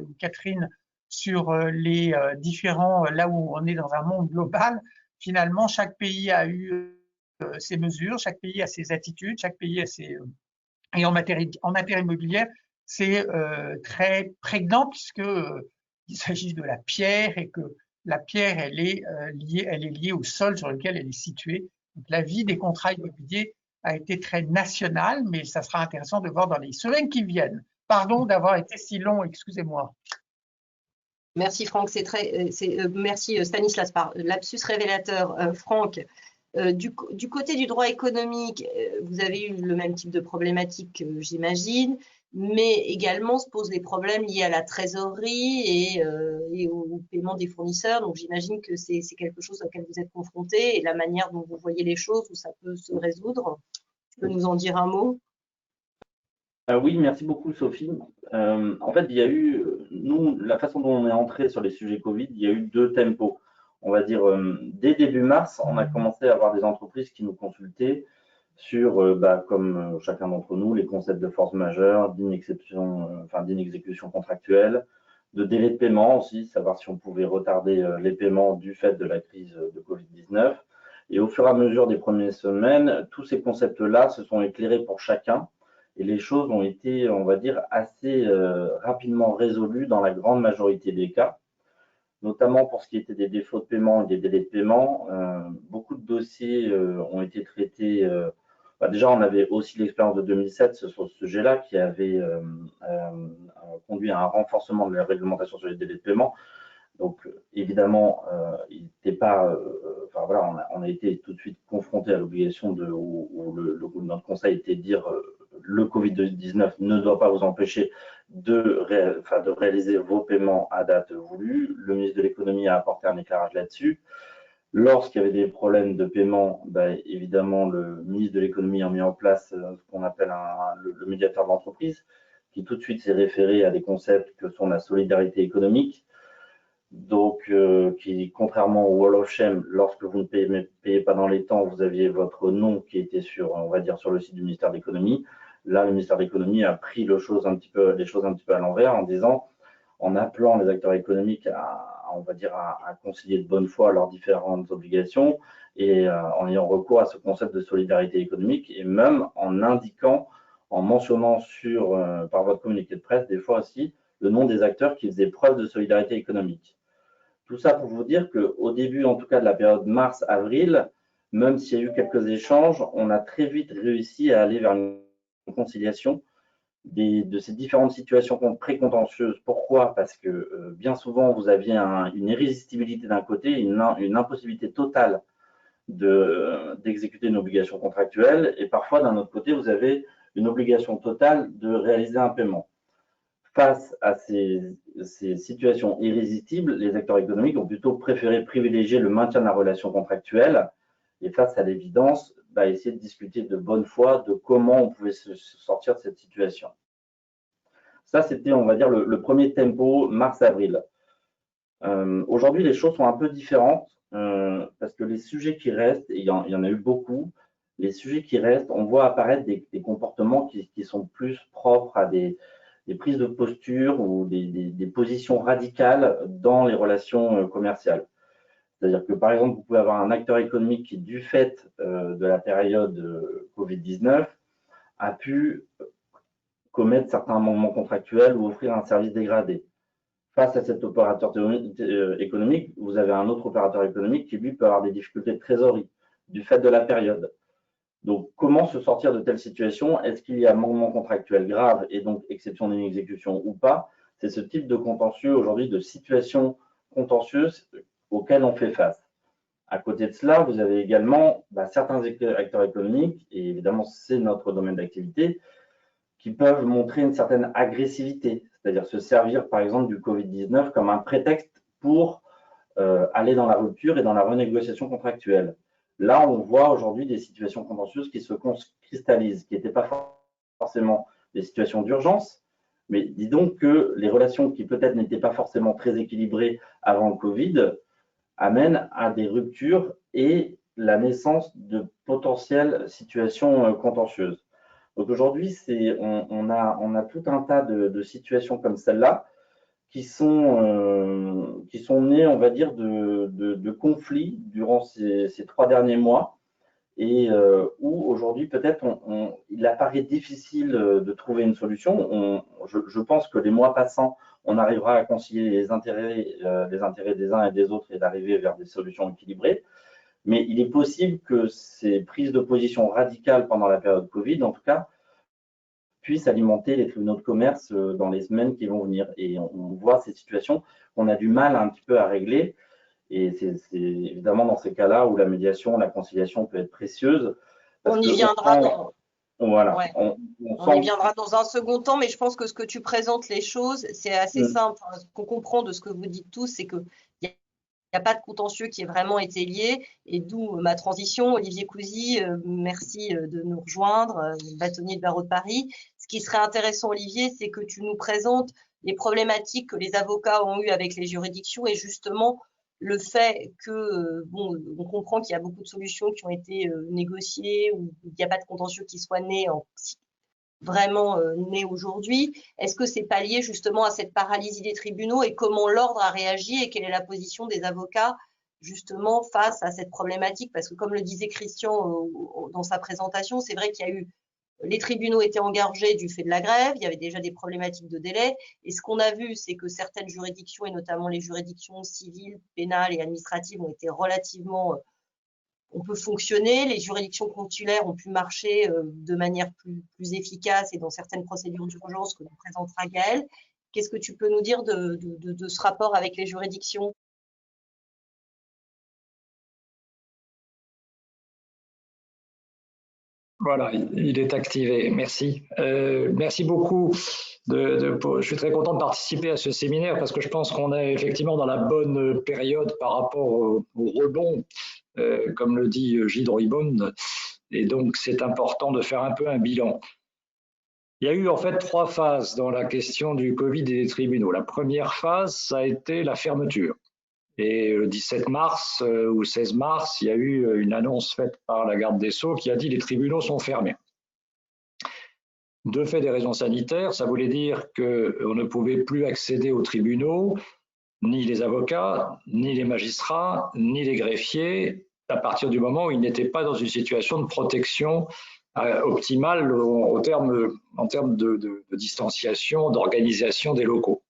Speaker 6: ou Catherine sur les différents, là où on est dans un monde global. Finalement, chaque pays a eu ses mesures, chaque pays a ses attitudes, chaque pays a ses… Et en matière immobilière, c'est très prégnant puisque il s'agit de la pierre et que la pierre, elle est liée au sol sur lequel elle est située. Donc, la vie des contrats immobiliers a été très nationale, mais ça sera intéressant de voir dans les semaines qui viennent. Pardon d'avoir été si long, excusez-moi.
Speaker 2: Merci Franck, merci Stanislas, lapsus révélateur. Franck, Du côté du droit économique, vous avez eu le même type de problématique, j'imagine, mais également se posent les problèmes liés à la trésorerie et au paiement des fournisseurs. Donc, j'imagine que c'est quelque chose auquel vous êtes confronté et la manière dont vous voyez les choses, où ça peut se résoudre. Tu peux nous en dire un mot?
Speaker 7: Oui, merci beaucoup Sophie. En fait, il y a eu, nous, la façon dont on est entré sur les sujets Covid, il y a eu deux tempos. On va dire, dès début mars, on a commencé à avoir des entreprises qui nous consultaient sur, comme chacun d'entre nous, les concepts de force majeure, d'inexécution contractuelle, de délai de paiement aussi, savoir si on pouvait retarder les paiements du fait de la crise de Covid-19. Et au fur et à mesure des premières semaines, tous ces concepts-là se sont éclairés pour chacun. Et les choses ont été, on va dire, assez rapidement résolues dans la grande majorité des cas, notamment pour ce qui était des défauts de paiement et des délais de paiement. Beaucoup de dossiers ont été traités. Déjà, on avait aussi l'expérience de 2007 sur ce sujet-là qui avait conduit à un renforcement de la réglementation sur les délais de paiement. Donc, évidemment, il n'était pas. Enfin, voilà, on a été tout de suite confronté à l'obligation où notre conseil était de dire le Covid-19 ne doit pas vous empêcher de réaliser vos paiements à date voulue. Le ministre de l'économie a apporté un éclairage là-dessus. Lorsqu'il y avait des problèmes de paiement, évidemment, le ministre de l'économie a mis en place ce qu'on appelle le médiateur d'entreprise, qui tout de suite s'est référé à des concepts que sont la solidarité économique. Donc, qui, contrairement au Wall of Shame, lorsque vous ne payez pas dans les temps, vous aviez votre nom qui était sur, on va dire, sur le site du ministère de l'économie. Là, le ministère de l'économie a pris les choses un petit peu à l'envers en disant, en appelant les acteurs économiques on va dire, à concilier de bonne foi leurs différentes obligations et en ayant recours à ce concept de solidarité économique et même en indiquant, en mentionnant par votre communiqué de presse, des fois aussi, le nom des acteurs qui faisaient preuve de solidarité économique. Tout ça pour vous dire qu'au début, en tout cas de la période mars-avril, même s'il y a eu quelques échanges, on a très vite réussi à aller vers une conciliation de ces différentes situations précontentieuses. Pourquoi? Parce que bien souvent, vous aviez une irrésistibilité d'un côté, une impossibilité totale d'exécuter une obligation contractuelle, et parfois, d'un autre côté, vous avez une obligation totale de réaliser un paiement. Face à ces situations irrésistibles, les acteurs économiques ont plutôt préféré privilégier le maintien de la relation contractuelle et face à l'évidence, essayer de discuter de bonne foi de comment on pouvait se sortir de cette situation. Ça, c'était, on va dire, le premier tempo mars-avril. Aujourd'hui, les choses sont un peu différentes parce que les sujets qui restent, et il y en a eu beaucoup, les sujets qui restent, on voit apparaître des comportements qui sont plus propres à des prises de posture ou des positions radicales dans les relations commerciales. C'est-à-dire que, par exemple, vous pouvez avoir un acteur économique qui, du fait de la période Covid-19, a pu commettre certains amendements contractuels ou offrir un service dégradé. Face à cet opérateur économique, vous avez un autre opérateur économique qui, lui, peut avoir des difficultés de trésorerie du fait de la période. Donc, comment se sortir de telle situation? Est-ce qu'il y a amendement contractuel grave et donc exception d'inexécution ou pas? C'est ce type de contentieux aujourd'hui, de situation contentieuse auquel on fait face. À côté de cela, vous avez également certains acteurs économiques, et évidemment c'est notre domaine d'activité, qui peuvent montrer une certaine agressivité, c'est-à-dire se servir par exemple du Covid-19 comme un prétexte pour aller dans la rupture et dans la renégociation contractuelle. Là, on voit aujourd'hui des situations contentieuses qui se cristallisent, qui n'étaient pas forcément des situations d'urgence, mais dis donc que les relations qui peut-être n'étaient pas forcément très équilibrées avant le Covid amènent à des ruptures et la naissance de potentielles situations contentieuses. Donc aujourd'hui, on a tout un tas de situations comme celle-là qui sont nées, on va dire, de conflits durant ces 3 derniers mois et où aujourd'hui, peut-être, il apparaît difficile de trouver une solution. Je pense que les mois passants, on arrivera à concilier les intérêts des uns et des autres et d'arriver vers des solutions équilibrées. Mais il est possible que ces prises de position radicales pendant la période Covid, en tout cas, puissent alimenter les tribunaux de commerce dans les semaines qui vont venir. Et on voit ces situations qu'on a du mal un petit peu à régler. Et c'est évidemment dans ces cas-là où la médiation, la conciliation peut être précieuse.
Speaker 2: On y viendra.
Speaker 7: Voilà.
Speaker 2: Ouais. On y viendra dans un second temps, mais je pense que ce que tu présentes les choses, c'est assez simple. Ce qu'on comprend de ce que vous dites tous, c'est qu'il n'y a pas de contentieux qui ait vraiment été lié, et d'où ma transition. Olivier Cousy, merci de nous rejoindre, bâtonnier de barreau de Paris. Ce qui serait intéressant, Olivier, c'est que tu nous présentes les problématiques que les avocats ont eues avec les juridictions et justement le fait que, bon, on comprend qu'il y a beaucoup de solutions qui ont été négociées ou il n'y a pas de contentieux qui soit né vraiment né aujourd'hui. Est-ce que c'est pas lié justement à cette paralysie des tribunaux et comment l'ordre a réagi et quelle est la position des avocats justement face à cette problématique? Parce que comme le disait Christian dans sa présentation, c'est vrai qu'il y a eu les tribunaux étaient engorgés du fait de la grève, il y avait déjà des problématiques de délai. Et ce qu'on a vu, c'est que certaines juridictions, et notamment les juridictions civiles, pénales et administratives, ont été relativement, on peut fonctionner. Les juridictions consulaires ont pu marcher de manière plus efficace et dans certaines procédures d'urgence que nous présentera Gaëlle. Qu'est-ce que tu peux nous dire de ce rapport avec les juridictions ?
Speaker 8: Voilà, il est activé. Merci. Merci beaucoup. Je suis très content de participer à ce séminaire parce que je pense qu'on est effectivement dans la bonne période par rapport au rebond, comme le dit Gilles Ribond. Et donc, c'est important de faire un peu un bilan. Il y a eu en fait 3 phases dans la question du Covid et des tribunaux. La première phase, ça a été la fermeture. Et le 17 mars ou 16 mars, il y a eu une annonce faite par la garde des Sceaux qui a dit les tribunaux sont fermés. De fait des raisons sanitaires, ça voulait dire qu'on ne pouvait plus accéder aux tribunaux, ni les avocats, ni les magistrats, ni les greffiers, à partir du moment où ils n'étaient pas dans une situation de protection optimale en termes de distanciation, d'organisation des locaux.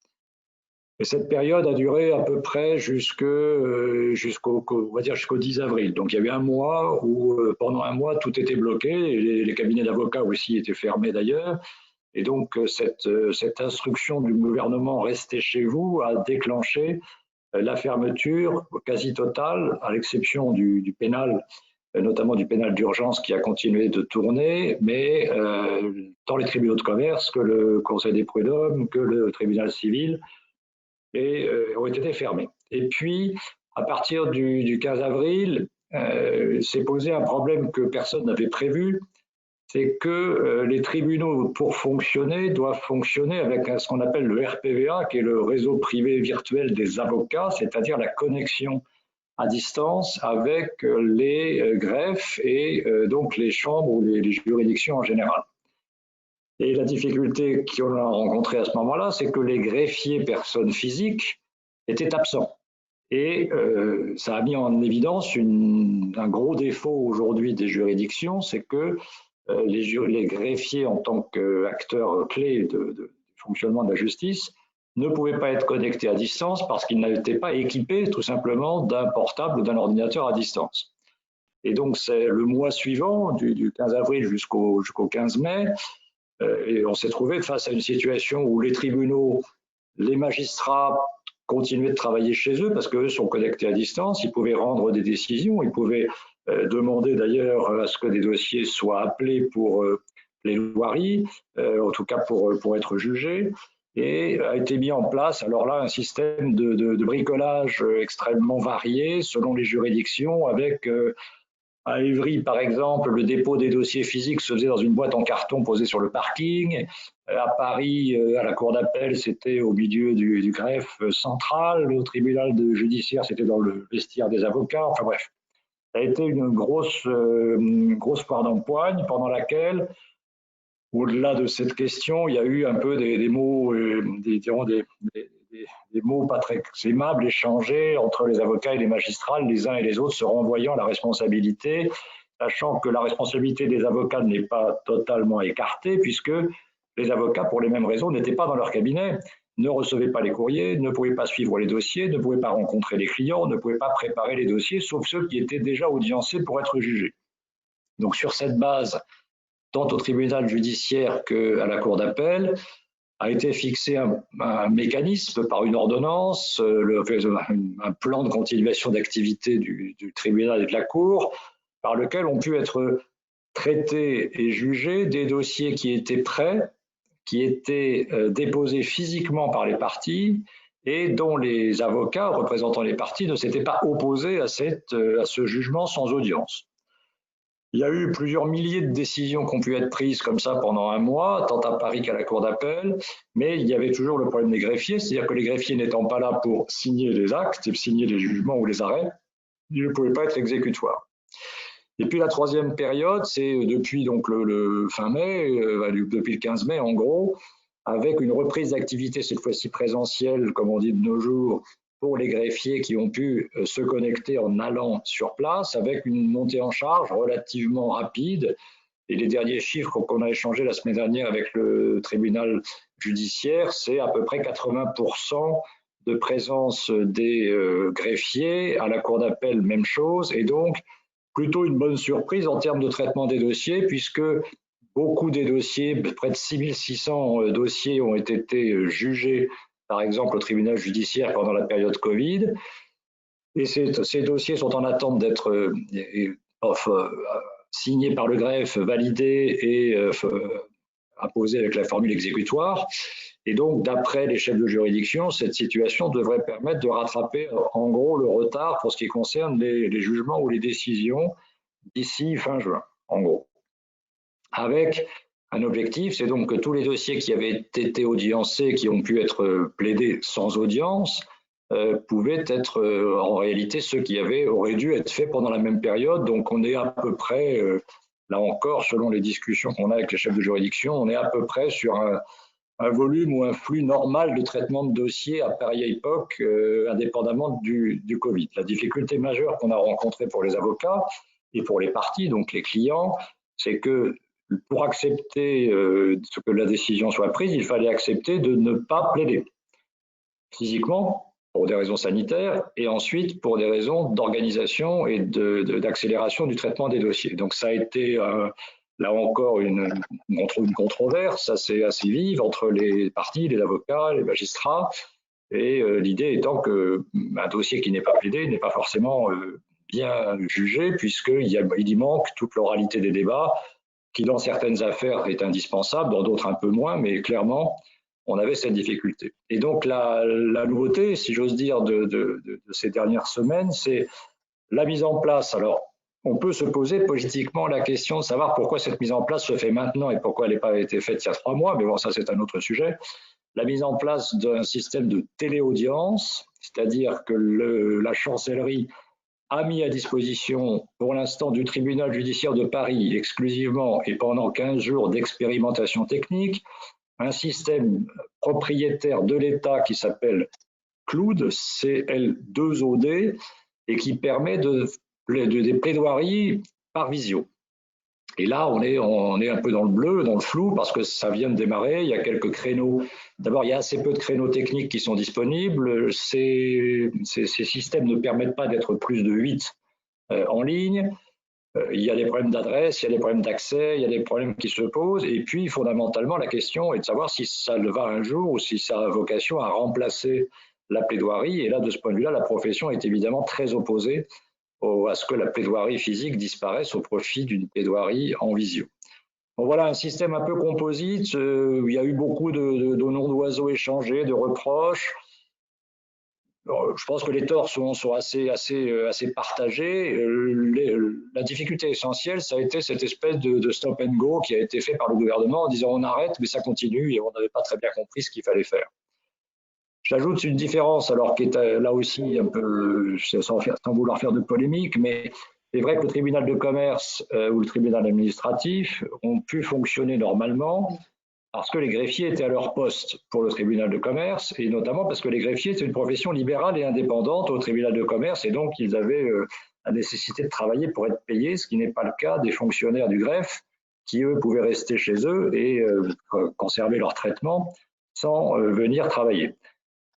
Speaker 8: Et cette période a duré à peu près jusqu'au 10 avril. Donc il y a eu un mois où pendant un mois tout était bloqué, et les cabinets d'avocats aussi étaient fermés d'ailleurs. Et donc cette instruction du gouvernement restez chez vous a déclenché la fermeture quasi totale, à l'exception du pénal, notamment du pénal d'urgence qui a continué de tourner, mais tant les tribunaux de commerce que le Conseil des prud'hommes, que le tribunal civil, et ont été fermés. Et puis, à partir du 15 avril, s'est posé un problème que personne n'avait prévu, c'est que les tribunaux, pour fonctionner, doivent fonctionner avec ce qu'on appelle le RPVA, qui est le réseau privé virtuel des avocats, c'est-à-dire la connexion à distance avec les greffes et donc les chambres ou les juridictions en général. Et la difficulté qu'on a rencontrée à ce moment-là, c'est que les greffiers personnes physiques étaient absents. Et ça a mis en évidence un gros défaut aujourd'hui des juridictions, c'est que les greffiers, en tant qu'acteurs clés du fonctionnement de la justice, ne pouvaient pas être connectés à distance parce qu'ils n'étaient pas équipés tout simplement d'un portable ou d'un ordinateur à distance. Et donc, c'est le mois suivant, du 15 avril jusqu'au 15 mai, et on s'est trouvé face à une situation où les tribunaux, les magistrats continuaient de travailler chez eux parce qu'eux sont connectés à distance, ils pouvaient rendre des décisions, ils pouvaient demander d'ailleurs à ce que des dossiers soient appelés pour plaidoirie, en tout cas pour être jugés, et a été mis en place alors là un système de bricolage extrêmement varié selon les juridictions avec à Évry, par exemple, le dépôt des dossiers physiques se faisait dans une boîte en carton posée sur le parking. À Paris, à la cour d'appel, c'était au milieu du greffe central. Au tribunal judiciaire, c'était dans le vestiaire des avocats. Enfin bref, ça a été une grosse foire d'empoigne pendant laquelle, au-delà de cette question, il y a eu un peu des mots, des mots pas très aimables échangés entre les avocats et les magistrats, les uns et les autres se renvoyant la responsabilité, sachant que la responsabilité des avocats n'est pas totalement écartée, puisque les avocats, pour les mêmes raisons, n'étaient pas dans leur cabinet, ne recevaient pas les courriers, ne pouvaient pas suivre les dossiers, ne pouvaient pas rencontrer les clients, ne pouvaient pas préparer les dossiers, sauf ceux qui étaient déjà audiencés pour être jugés. Donc sur cette base, tant au tribunal judiciaire qu'à la cour d'appel, a été fixé un mécanisme par une ordonnance, un plan de continuation d'activité du tribunal et de la Cour, par lequel ont pu être traités et jugés des dossiers qui étaient prêts, qui étaient déposés physiquement par les parties et dont les avocats représentant les parties ne s'étaient pas opposés à ce jugement sans audience. Il y a eu plusieurs milliers de décisions qui ont pu être prises comme ça pendant un mois, tant à Paris qu'à la Cour d'appel, mais il y avait toujours le problème des greffiers, c'est-à-dire que les greffiers n'étant pas là pour signer les actes, signer les jugements ou les arrêts, ils ne pouvaient pas être exécutoires. Et puis la troisième période, c'est depuis donc le fin mai, depuis le 15 mai en gros, avec une reprise d'activité cette fois-ci présentielle, comme on dit de nos jours, pour les greffiers qui ont pu se connecter en allant sur place, avec une montée en charge relativement rapide. Et les derniers chiffres qu'on a échangés la semaine dernière avec le tribunal judiciaire, c'est à peu près 80% de présence des greffiers. À la cour d'appel, même chose. Et donc, plutôt une bonne surprise en termes de traitement des dossiers, puisque beaucoup des dossiers, près de 6600 dossiers ont été jugés, par exemple au tribunal judiciaire pendant la période Covid. Et ces dossiers sont en attente d'être signés par le greffe, validés et apposés avec la formule exécutoire. Et donc, d'après les chefs de juridiction, cette situation devrait permettre de rattraper en gros le retard pour ce qui concerne les jugements ou les décisions d'ici fin juin, en gros. Avec un objectif, c'est donc que tous les dossiers qui avaient été audiencés, qui ont pu être plaidés sans audience, pouvaient être en réalité ceux qui auraient dû être faits pendant la même période. Donc on est à peu près, là encore, selon les discussions qu'on a avec les chefs de juridiction, on est à peu près sur un volume ou un flux normal de traitement de dossiers à pareille époque, indépendamment du Covid. La difficulté majeure qu'on a rencontrée pour les avocats et pour les parties, donc les clients, c'est que pour accepter que la décision soit prise, il fallait accepter de ne pas plaider physiquement pour des raisons sanitaires et ensuite pour des raisons d'organisation et d'accélération du traitement des dossiers. Donc ça a été là encore une controverse assez vive entre les parties, les avocats, les magistrats, et l'idée étant qu'un dossier qui n'est pas plaidé n'est pas forcément bien jugé, puisqu'il y manque toute l'oralité des débats, qui dans certaines affaires est indispensable, dans d'autres un peu moins, mais clairement, on avait cette difficulté. Et donc la nouveauté, si j'ose dire, de ces dernières semaines, c'est la mise en place. Alors, on peut se poser politiquement la question de savoir pourquoi cette mise en place se fait maintenant et pourquoi elle n'a pas été faite il y a 3 mois, mais bon, ça c'est un autre sujet. La mise en place d'un système de téléaudience, c'est-à-dire que la chancellerie a mis à disposition pour l'instant du tribunal judiciaire de Paris exclusivement et pendant 15 jours d'expérimentation technique, un système propriétaire de l'État qui s'appelle CLOUD, CL2OD, et qui permet des plaidoiries par visio. Et là, on est un peu dans le bleu, dans le flou, parce que ça vient de démarrer, il y a quelques créneaux. D'abord, il y a assez peu de créneaux techniques qui sont disponibles. Ces systèmes ne permettent pas d'être plus de 8 en ligne. Il y a des problèmes d'adresse, il y a des problèmes d'accès, il y a des problèmes qui se posent. Et puis, fondamentalement, la question est de savoir si ça le va un jour ou si ça a vocation à remplacer la plaidoirie. Et là, de ce point de vue-là, la profession est évidemment très opposée à ce que la plaidoirie physique disparaisse au profit d'une plaidoirie en visio. Donc voilà un système un peu composite, il y a eu beaucoup de noms d'oiseaux échangés, de reproches. Alors, je pense que les torts sont assez partagés. La difficulté essentielle, ça a été cette espèce de stop and go qui a été fait par le gouvernement en disant on arrête, mais ça continue et on n'avait pas très bien compris ce qu'il fallait faire. J'ajoute une différence, alors qui est là aussi un peu, sans vouloir faire de polémique, mais c'est vrai que le tribunal de commerce ou le tribunal administratif ont pu fonctionner normalement parce que les greffiers étaient à leur poste pour le tribunal de commerce, et notamment parce que les greffiers, c'est une profession libérale et indépendante au tribunal de commerce, et donc ils avaient la nécessité de travailler pour être payés, ce qui n'est pas le cas des fonctionnaires du greffe, qui eux pouvaient rester chez eux et conserver leur traitement sans venir travailler.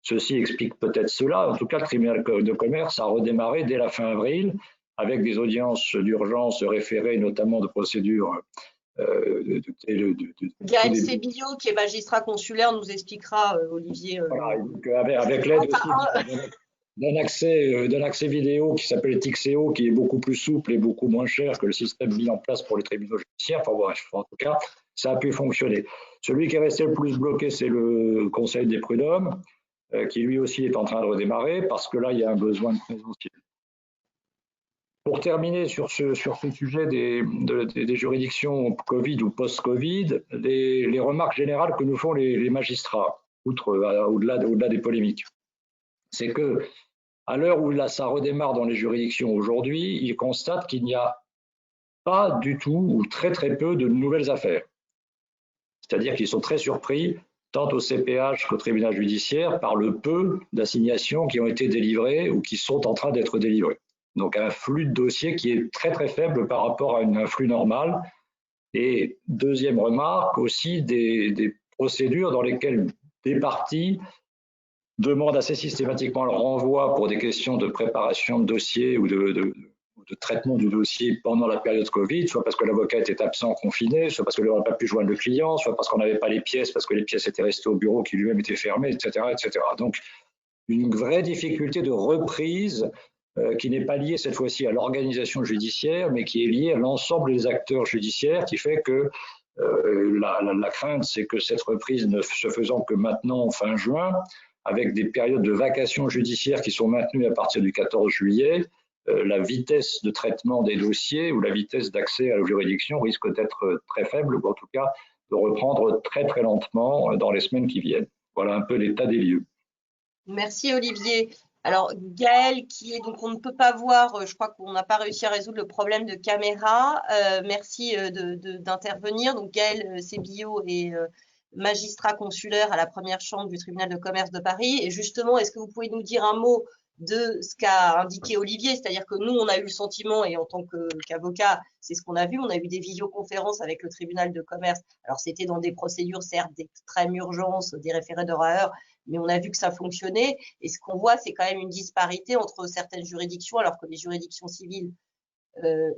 Speaker 8: Ceci explique peut-être cela. En tout cas, le tribunal de commerce a redémarré dès la fin avril avec des audiences d'urgence référées, notamment de procédures
Speaker 2: Gaël Sébillot, qui est magistrat consulaire, nous expliquera, Olivier.
Speaker 8: Voilà, donc avec l'aide aussi d'un accès vidéo qui s'appelle Tixeo, qui est beaucoup plus souple et beaucoup moins cher que le système mis en place pour les tribunaux judiciaires. Enfin bref, en tout cas, ça a pu fonctionner. Celui qui est resté le plus bloqué, c'est le Conseil des prud'hommes, qui lui aussi est en train de redémarrer, parce que là, il y a un besoin de présentiel. Pour terminer sur ce sujet des juridictions Covid ou post-Covid, les remarques générales que nous font les magistrats, au-delà des polémiques, c'est que à l'heure où ça redémarre dans les juridictions aujourd'hui, ils constatent qu'il n'y a pas du tout ou très très peu de nouvelles affaires. C'est-à-dire qu'ils sont très surpris, tant au CPH qu'au tribunal judiciaire, par le peu d'assignations qui ont été délivrées ou qui sont en train d'être délivrées. Donc un flux de dossiers qui est très très faible par rapport à un flux normal. Et deuxième remarque, aussi des procédures dans lesquelles des parties demandent assez systématiquement le renvoi pour des questions de préparation de dossier ou de traitement du dossier pendant la période Covid, soit parce que l'avocat était absent, confiné, soit parce que l'on n'a pas pu joindre le client, soit parce qu'on n'avait pas les pièces, parce que les pièces étaient restées au bureau qui lui-même était fermé, etc., etc. Donc, une vraie difficulté de reprise qui n'est pas liée cette fois-ci à l'organisation judiciaire, mais qui est liée à l'ensemble des acteurs judiciaires, qui fait que la crainte, c'est que cette reprise ne se faisant que maintenant, fin juin, avec des périodes de vacations judiciaires qui sont maintenues à partir du 14 juillet, la vitesse de traitement des dossiers ou la vitesse d'accès à la juridiction risque d'être très faible, ou en tout cas de reprendre très très lentement dans les semaines qui viennent. Voilà un peu l'état des lieux.
Speaker 2: Merci Olivier. Alors Gaël, donc on ne peut pas voir, je crois qu'on n'a pas réussi à résoudre le problème de caméra. Merci d'intervenir. Donc Gaël Sébillot est magistrat consulaire à la première chambre du tribunal de commerce de Paris. Et justement, est-ce que vous pouvez nous dire un mot de ce qu'a indiqué Olivier? C'est-à-dire que nous, on a eu le sentiment, et en tant qu'avocat, c'est ce qu'on a vu, on a eu des visioconférences avec le tribunal de commerce. Alors c'était dans des procédures, certes, d'extrême urgence, des référés d'heure à heure, mais on a vu que ça fonctionnait. Et ce qu'on voit, c'est quand même une disparité entre certaines juridictions, alors que les juridictions civiles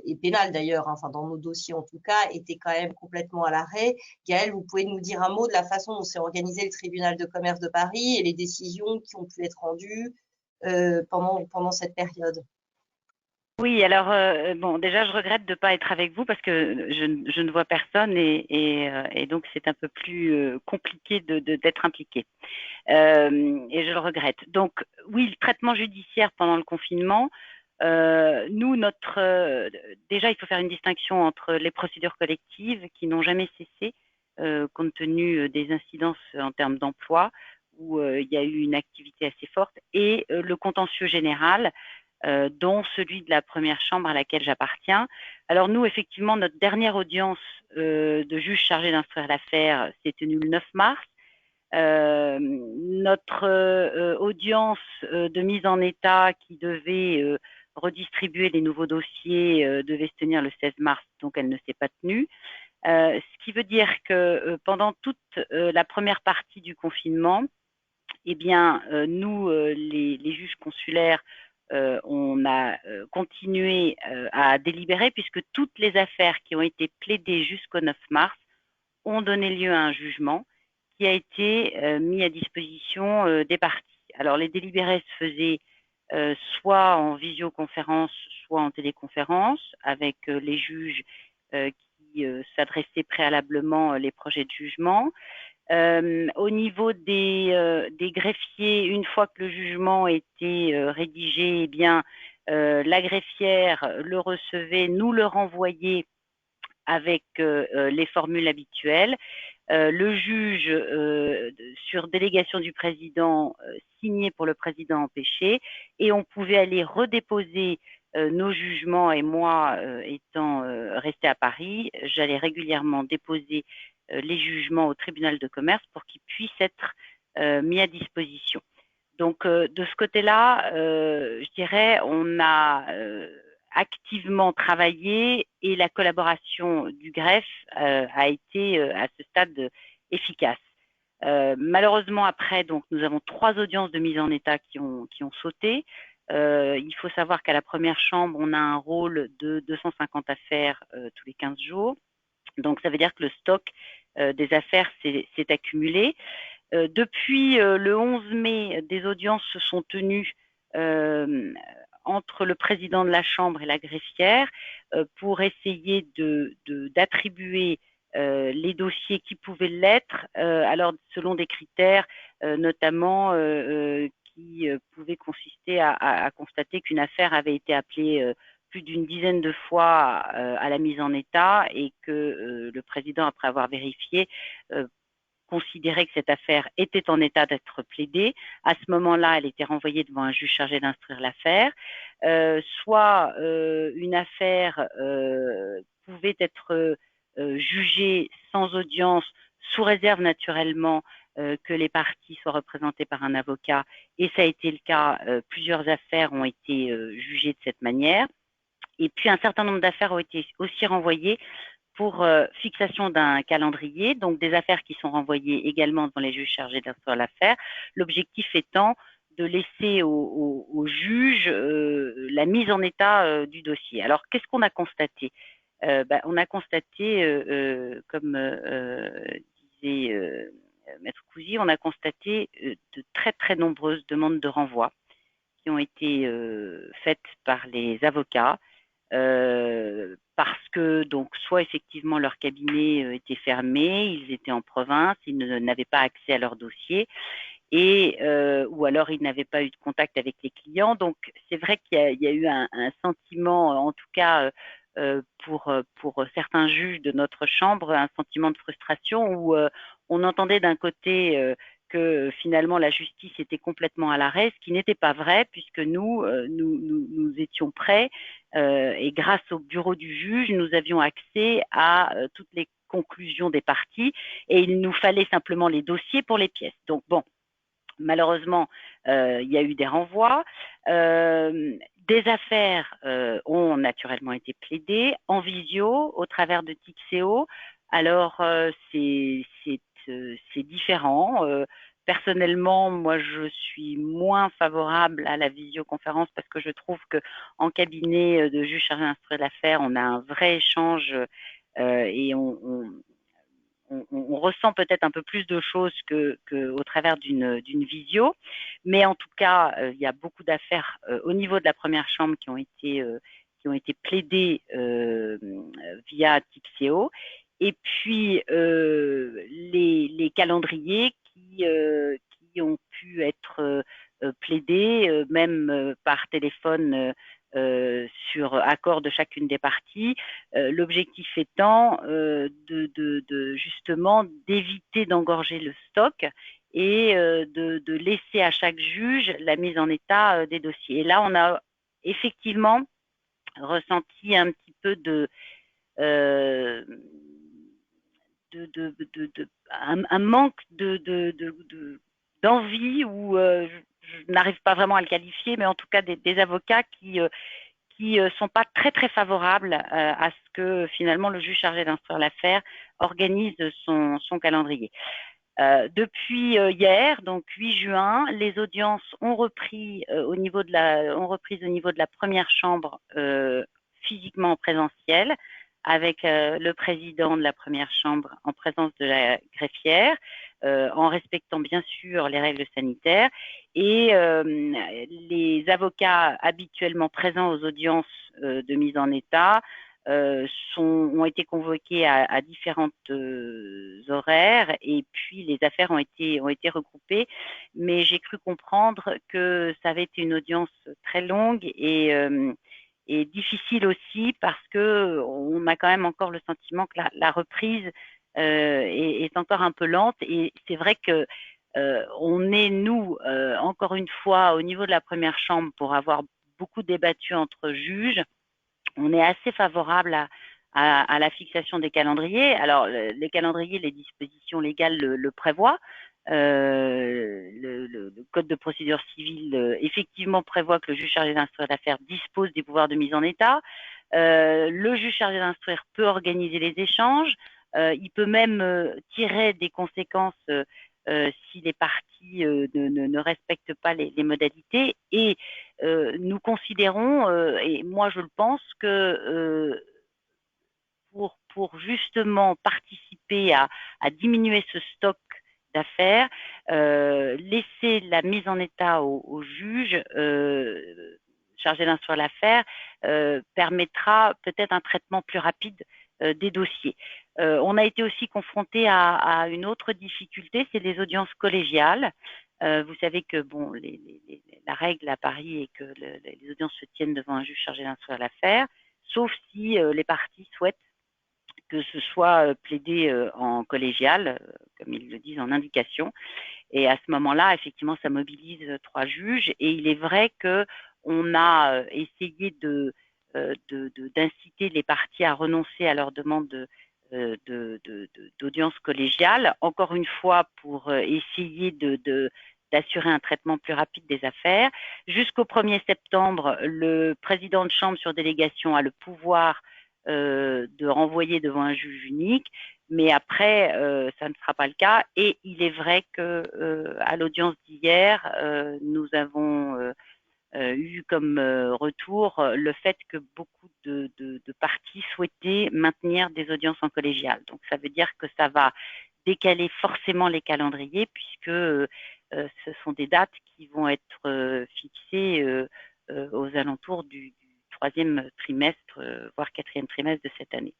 Speaker 2: et pénales d'ailleurs, hein, enfin dans nos dossiers en tout cas, étaient quand même complètement à l'arrêt. Gaël, vous pouvez nous dire un mot de la façon dont s'est organisé le tribunal de commerce de Paris et les décisions qui ont pu être rendues pendant cette période?
Speaker 9: Oui, alors bon, déjà je regrette de ne pas être avec vous parce que je ne vois personne et donc c'est un peu plus compliqué d'être impliqué. Et je le regrette. Donc oui, le traitement judiciaire pendant le confinement, nous, déjà il faut faire une distinction entre les procédures collectives qui n'ont jamais cessé compte tenu des incidences en termes d'emploi où il y a eu une activité assez forte et le contentieux général dont celui de la première chambre à laquelle j'appartiens. Alors nous, effectivement, notre dernière audience de juge chargé d'instruire l'affaire s'est tenue le 9 mars. Notre audience de mise en état qui devait redistribuer les nouveaux dossiers devait se tenir le 16 mars, donc elle ne s'est pas tenue. Ce qui veut dire que pendant toute la première partie du confinement, eh bien, nous, les juges consulaires, on a continué à délibérer puisque toutes les affaires qui ont été plaidées jusqu'au 9 mars ont donné lieu à un jugement qui a été mis à disposition des parties. Alors, les délibérés se faisaient soit en visioconférence, soit en téléconférence avec les juges qui s'adressaient préalablement les projets de jugement. Au niveau des greffiers, une fois que le jugement était rédigé, eh bien, la greffière le recevait, nous le renvoyait avec les formules habituelles. Le juge, sur délégation du président, signait pour le président empêché et on pouvait aller redéposer nos jugements. Et moi, étant restée à Paris, j'allais régulièrement déposer les jugements au tribunal de commerce pour qu'ils puissent être mis à disposition. Donc, de ce côté-là, je dirais, on a activement travaillé et la collaboration du greffe a été à ce stade efficace. Malheureusement, après, donc, nous avons 3 audiences de mise en état qui ont sauté. Il faut savoir qu'à la première chambre, on a un rôle de 250 affaires tous les 15 jours. Donc, ça veut dire que le stock des affaires s'est accumulé. Depuis le 11 mai, des audiences se sont tenues entre le président de la Chambre et la greffière pour essayer d'attribuer les dossiers qui pouvaient l'être, alors selon des critères notamment qui pouvaient consister à constater qu'une affaire avait été appelée plus d'une dizaine de fois à la mise en état et que le président, après avoir vérifié, considérait que cette affaire était en état d'être plaidée. À ce moment-là, elle était renvoyée devant un juge chargé d'instruire l'affaire. Soit une affaire pouvait être jugée sans audience, sous réserve naturellement que les parties soient représentées par un avocat, et ça a été le cas. Plusieurs affaires ont été jugées de cette manière. Et puis, un certain nombre d'affaires ont été aussi renvoyées pour fixation d'un calendrier, donc des affaires qui sont renvoyées également devant les juges chargés d'instruire l'affaire. L'objectif étant de laisser au juge la mise en état du dossier. Alors, qu'est-ce qu'on a constaté? On a constaté, comme disait Maître Cousy, on a constaté de très très nombreuses demandes de renvoi qui ont été faites par les avocats. Parce que donc soit effectivement leur cabinet était fermé, ils étaient en province, ils n'avaient pas accès à leur dossier, et ou alors ils n'avaient pas eu de contact avec les clients. Donc c'est vrai qu'il y a eu un sentiment, en tout cas pour certains juges de notre chambre, un sentiment de frustration où on entendait d'un côté que finalement la justice était complètement à l'arrêt, ce qui n'était pas vrai, puisque nous étions prêts et grâce au bureau du juge, nous avions accès à toutes les conclusions des parties et il nous fallait simplement les dossiers pour les pièces. Donc bon, malheureusement, il y a eu des renvois. Des affaires ont naturellement été plaidées en visio au travers de Tixéo. Alors, c'est différent. Personnellement, moi, je suis moins favorable à la visioconférence parce que je trouve qu'en cabinet de juge chargé d'instruire l'affaire, on a un vrai échange et on ressent peut-être un peu plus de choses qu'au travers d'une visio. Mais en tout cas, il y a beaucoup d'affaires au niveau de la première chambre qui ont été plaidées via Tixéo. Et puis, les calendriers qui ont pu être plaidés, même par téléphone sur accord de chacune des parties. L'objectif étant justement d'éviter d'engorger le stock et de laisser à chaque juge la mise en état des dossiers. Et là, on a effectivement ressenti un petit peu un manque d'envie ou je n'arrive pas vraiment à le qualifier, mais en tout cas des avocats qui sont pas très très favorables à ce que finalement le juge chargé d'instruire l'affaire organise son calendrier. Depuis hier, donc 8 juin, les audiences ont repris au niveau de la première chambre physiquement en présentiel, avec le président de la première chambre en présence de la greffière, en respectant bien sûr les règles sanitaires, et les avocats habituellement présents aux audiences de mise en état ont été convoqués à différentes horaires, et puis les affaires ont été regroupées. Mais j'ai cru comprendre que ça avait été une audience très longue et difficile aussi, parce que on a quand même encore le sentiment que la reprise est encore un peu lente. Et c'est vrai que on est, nous, encore une fois, au niveau de la première chambre, pour avoir beaucoup débattu entre juges, on est assez favorable à la fixation des calendriers. Alors, les calendriers, les dispositions légales le prévoient. Le Code de procédure civile effectivement prévoit que le juge chargé d'instruire l'affaire dispose des pouvoirs de mise en état. Le juge chargé d'instruire peut organiser les échanges. Il peut même tirer des conséquences si les parties ne respectent pas les modalités. Et nous considérons, et moi je le pense, que pour justement participer à diminuer ce stock d'affaires, laisser la mise en état au juge chargé d'instruire l'affaire permettra peut-être un traitement plus rapide des dossiers. On a été aussi confronté à une autre difficulté, c'est les audiences collégiales. Vous savez que bon, la règle à Paris est que les audiences se tiennent devant un juge chargé d'instruire l'affaire, sauf si les parties souhaitent que ce soit plaidé en collégial, comme ils le disent en indication. Et à ce moment-là, effectivement, ça mobilise 3 juges. Et il est vrai qu'on a essayé d'inciter les parties à renoncer à leur demande d'audience collégiale, encore une fois pour essayer d'assurer un traitement plus rapide des affaires. Jusqu'au 1er septembre, le président de chambre sur délégation a le pouvoir de renvoyer devant un juge unique, mais après, ça ne sera pas le cas. Et il est vrai que à l'audience d'hier, nous avons eu comme retour le fait que beaucoup de parties souhaitaient maintenir des audiences en collégial. Donc, ça veut dire que ça va décaler forcément les calendriers puisque ce sont des dates qui vont être fixées aux alentours du 3e trimestre, voire 4e trimestre de cette année.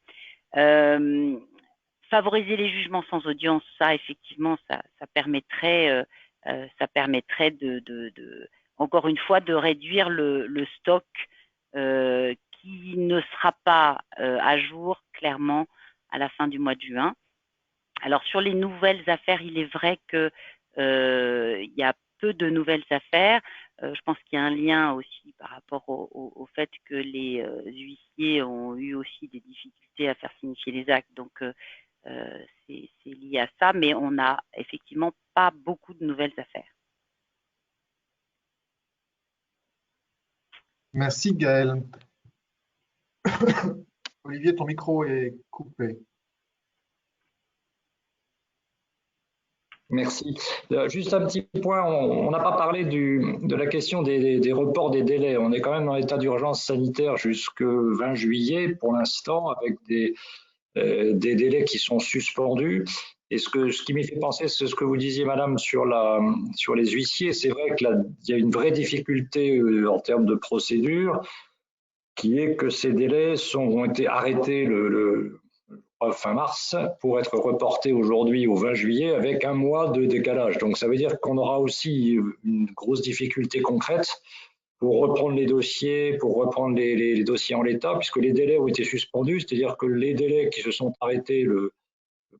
Speaker 9: Favoriser les jugements sans audience, ça effectivement, ça permettrait encore une fois de réduire le stock qui ne sera pas à jour clairement à la fin du mois de juin. Alors sur les nouvelles affaires, il est vrai que il y a peu de nouvelles affaires. Je pense qu'il y a un lien aussi par rapport au fait que les huissiers ont eu aussi des difficultés à faire signifier les actes. Donc, c'est lié à ça, mais on n'a effectivement pas beaucoup de nouvelles affaires.
Speaker 1: Merci Gaëlle. Olivier, ton micro est coupé.
Speaker 8: Merci. Juste un petit point, on n'a pas parlé de la question des reports des délais. On est quand même dans l'état d'urgence sanitaire jusqu'au 20 juillet pour l'instant, avec des délais qui sont suspendus. Et ce qui m'y fait penser, c'est ce que vous disiez, madame, sur les huissiers. C'est vrai qu'il y a une vraie difficulté en termes de procédure, qui est que ces délais ont été arrêtés le fin mars pour être reporté aujourd'hui au 20 juillet avec un mois de décalage. Donc ça veut dire qu'on aura aussi une grosse difficulté concrète pour reprendre les dossiers, pour reprendre les dossiers en l'état, puisque les délais ont été suspendus, c'est-à-dire que les délais qui se sont arrêtés le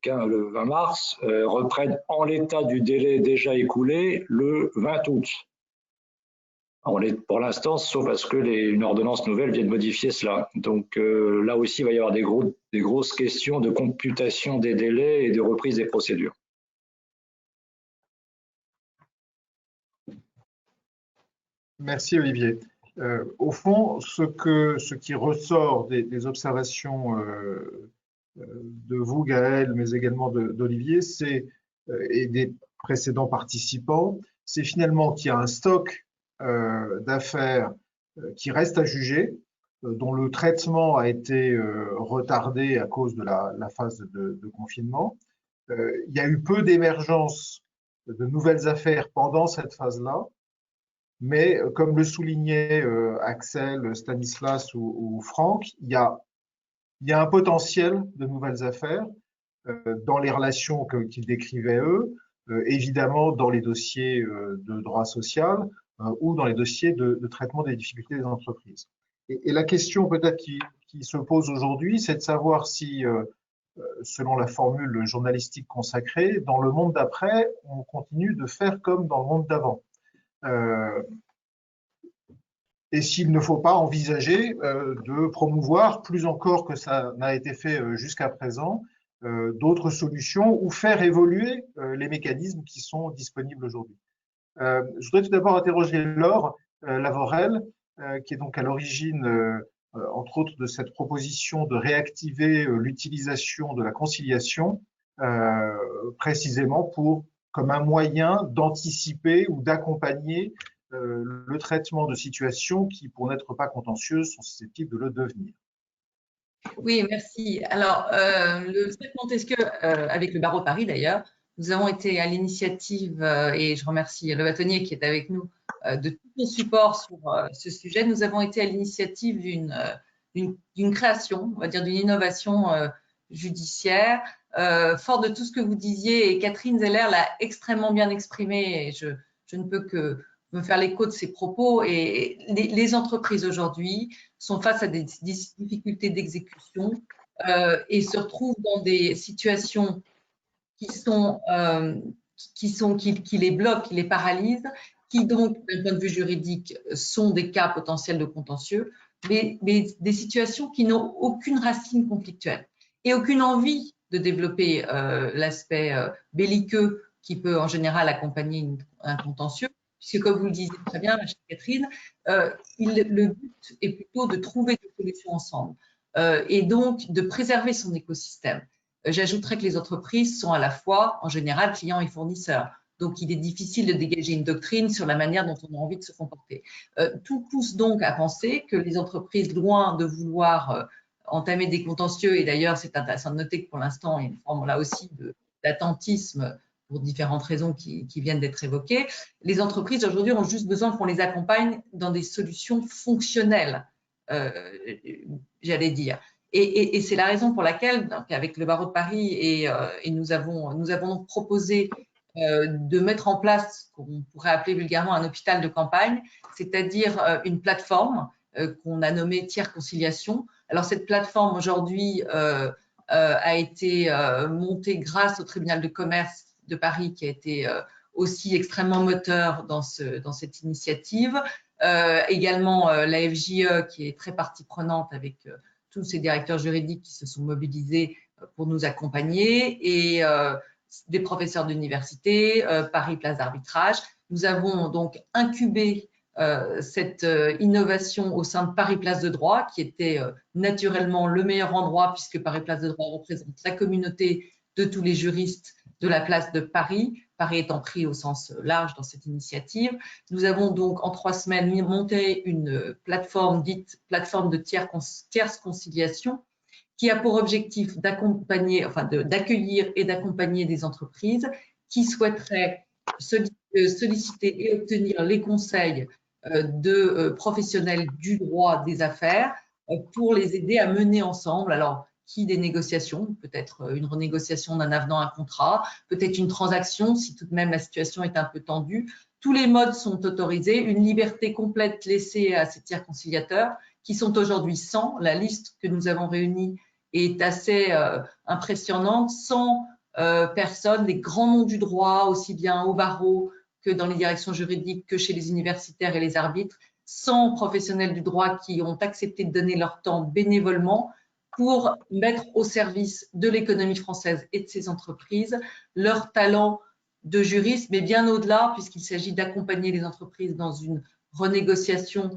Speaker 8: 20 mars reprennent en l'état du délai déjà écoulé le 20 août. On est pour l'instant, sauf parce que une ordonnance nouvelle vient de modifier cela. Donc là aussi, il va y avoir des grosses questions de computation des délais et de reprise des procédures.
Speaker 1: Merci Olivier. Au fond, ce qui ressort des observations de vous, Gaëlle, mais également d'Olivier, et des précédents participants, c'est finalement qu'il y a un stock d'affaires qui reste à juger, dont le traitement a été retardé à cause de la phase de confinement. Il y a eu peu d'émergence de nouvelles affaires pendant cette phase-là, mais comme le soulignaient Axel, Stanislas ou Franck, il y a un potentiel de nouvelles affaires dans les relations qu'ils décrivaient eux, évidemment dans les dossiers de droit social, ou dans les dossiers de traitement des difficultés des entreprises. Et la question peut-être qui se pose aujourd'hui, c'est de savoir si, selon la formule journalistique consacrée, dans le monde d'après, on continue de faire comme dans le monde d'avant. Et s'il ne faut pas envisager de promouvoir, plus encore que ça n'a été fait jusqu'à présent, d'autres solutions ou faire évoluer les mécanismes qui sont disponibles aujourd'hui. Je voudrais tout d'abord interroger Laure Lavorel, qui est donc à l'origine, entre autres, de cette proposition de réactiver l'utilisation de la conciliation, précisément comme un moyen d'anticiper ou d'accompagner le traitement de situations qui, pour n'être pas contentieuses, sont susceptibles de le devenir.
Speaker 4: Oui, merci. Alors, le Cercle Montesquieu, avec le barreau de Paris d'ailleurs, nous avons été à l'initiative, et je remercie le bâtonnier qui est avec nous, de tous nos supports sur ce sujet. Nous avons été à l'initiative d'une création, on va dire d'une innovation judiciaire, fort de tout ce que vous disiez, et Catherine Zeller l'a extrêmement bien exprimé, et je ne peux que me faire l'écho de ses propos. Et les entreprises aujourd'hui sont face à des difficultés d'exécution et se retrouvent dans des situations qui les bloquent, qui les paralysent, qui donc, d'un point de vue juridique, sont des cas potentiels de contentieux, mais des situations qui n'ont aucune racine conflictuelle et aucune envie de développer l'aspect belliqueux qui peut en général accompagner un contentieux, puisque comme vous le disiez très bien, ma chère Catherine, le but est plutôt de trouver des solutions ensemble et donc de préserver son écosystème. J'ajouterais que les entreprises sont à la fois, en général, clients et fournisseurs. Donc, il est difficile de dégager une doctrine sur la manière dont on a envie de se comporter. Tout pousse donc à penser que les entreprises, loin de vouloir entamer des contentieux, et d'ailleurs, c'est intéressant de noter que pour l'instant, il y a une forme là aussi d'attentisme pour différentes raisons qui viennent d'être évoquées, les entreprises aujourd'hui ont juste besoin qu'on les accompagne dans des solutions fonctionnelles, j'allais dire. Et c'est la raison pour laquelle, avec le barreau de Paris, et nous avons donc proposé de mettre en place ce qu'on pourrait appeler vulgairement un hôpital de campagne, c'est-à-dire une plateforme qu'on a nommée Tiers Conciliation. Alors cette plateforme aujourd'hui a été montée grâce au tribunal de commerce de Paris qui a été aussi extrêmement moteur dans cette initiative. Également la FJE qui est très partie prenante avec tous ces directeurs juridiques qui se sont mobilisés pour nous accompagner et des professeurs d'université, Paris Place d'Arbitrage. Nous avons donc incubé cette innovation au sein de Paris Place de Droit, qui était naturellement le meilleur endroit puisque Paris Place de Droit représente la communauté de tous les juristes de la place de Paris, Paris étant pris au sens large dans cette initiative. Nous avons donc en 3 semaines monté une plateforme dite plateforme de tierce conciliation qui a pour objectif d'accompagner, enfin d'accueillir et d'accompagner des entreprises qui souhaiteraient solliciter et obtenir les conseils de professionnels du droit des affaires pour les aider à mener ensemble, alors des négociations, peut-être une renégociation d'un avenant à un contrat, peut-être une transaction si tout de même la situation est un peu tendue. Tous les modes sont autorisés, une liberté complète laissée à ces tiers conciliateurs qui sont aujourd'hui 100. La liste que nous avons réunie est assez impressionnante. 100 personnes, des grands noms du droit, aussi bien au barreau que dans les directions juridiques, que chez les universitaires et les arbitres. 100 professionnels du droit qui ont accepté de donner leur temps bénévolement pour mettre au service de l'économie française et de ses entreprises leur talent de juriste, mais bien au-delà, puisqu'il s'agit d'accompagner les entreprises dans une renégociation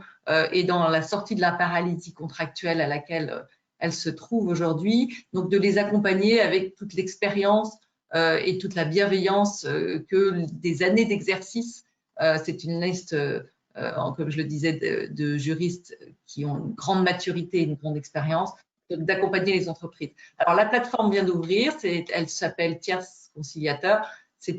Speaker 4: et dans la sortie de la paralysie contractuelle à laquelle elles se trouvent aujourd'hui. Donc, de les accompagner avec toute l'expérience et toute la bienveillance que des années d'exercice. C'est une liste, comme je le disais, de juristes qui ont une grande maturité et une grande expérience, d'accompagner les entreprises. Alors, la plateforme vient d'ouvrir, elle s'appelle Tiers Conciliateur.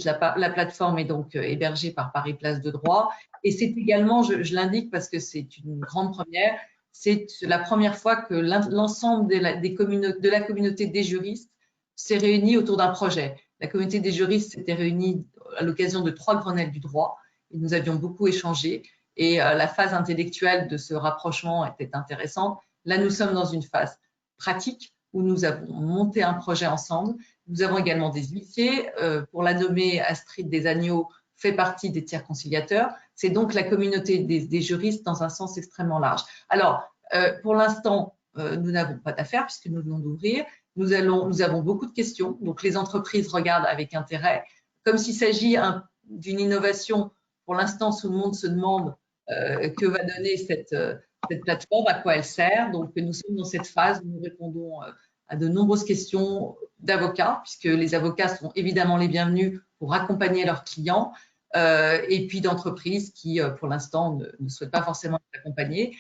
Speaker 4: La plateforme est donc hébergée par Paris Place de Droit. Et c'est également, je l'indique parce que c'est une grande première, c'est la première fois que l'ensemble de la communauté des juristes s'est réunie autour d'un projet. La communauté des juristes s'était réunie à l'occasion de 3 Grenelles du droit et nous avions beaucoup échangé. Et la phase intellectuelle de ce rapprochement était intéressante. Là, nous sommes dans une phase pratique où nous avons monté un projet ensemble. Nous avons également des huissiers. Pour la nommer, Astrid Desagneaux fait partie des tiers conciliateurs. C'est donc la communauté des juristes dans un sens extrêmement large. Alors, pour l'instant, nous n'avons pas d'affaires puisque nous venons d'ouvrir. Nous avons beaucoup de questions. Donc, les entreprises regardent avec intérêt. Comme s'il s'agit d'une innovation, pour l'instant, tout le monde se demande que va donner cette plateforme, à quoi elle sert. Donc, nous sommes dans cette phase où nous répondons à de nombreuses questions d'avocats, puisque les avocats sont évidemment les bienvenus pour accompagner leurs clients, et puis d'entreprises qui, pour l'instant, ne souhaitent pas forcément être accompagnées.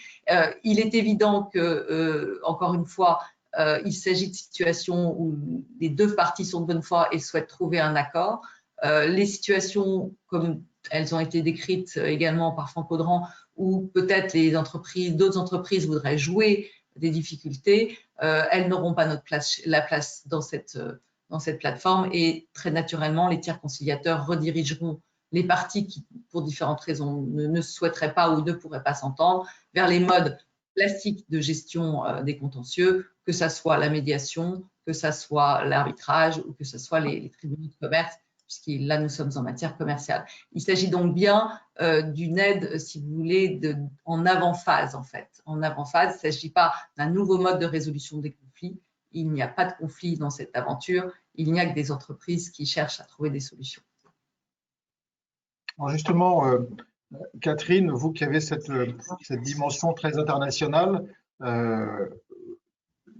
Speaker 4: Il est évident que, encore une fois, il s'agit de situations où les deux parties sont de bonne foi et souhaitent trouver un accord. Les situations, comme elles ont été décrites également par Franck Audran, où peut-être d'autres entreprises voudraient jouer des difficultés, elles n'auront pas la place dans cette plateforme et très naturellement, les tiers conciliateurs redirigeront les parties qui, pour différentes raisons, ne souhaiteraient pas ou ne pourraient pas s'entendre vers les modes classiques de gestion des contentieux, que ce soit la médiation, que ce soit l'arbitrage ou que ce soit les tribunaux de commerce, puisque là, nous sommes en matière commerciale. Il s'agit donc bien d'une aide, si vous voulez, en avant-phase, en fait. En avant-phase, il ne s'agit pas d'un nouveau mode de résolution des conflits. Il n'y a pas de conflit dans cette aventure. Il n'y a que des entreprises qui cherchent à trouver des solutions.
Speaker 1: Alors justement, Catherine, vous qui avez cette dimension très internationale,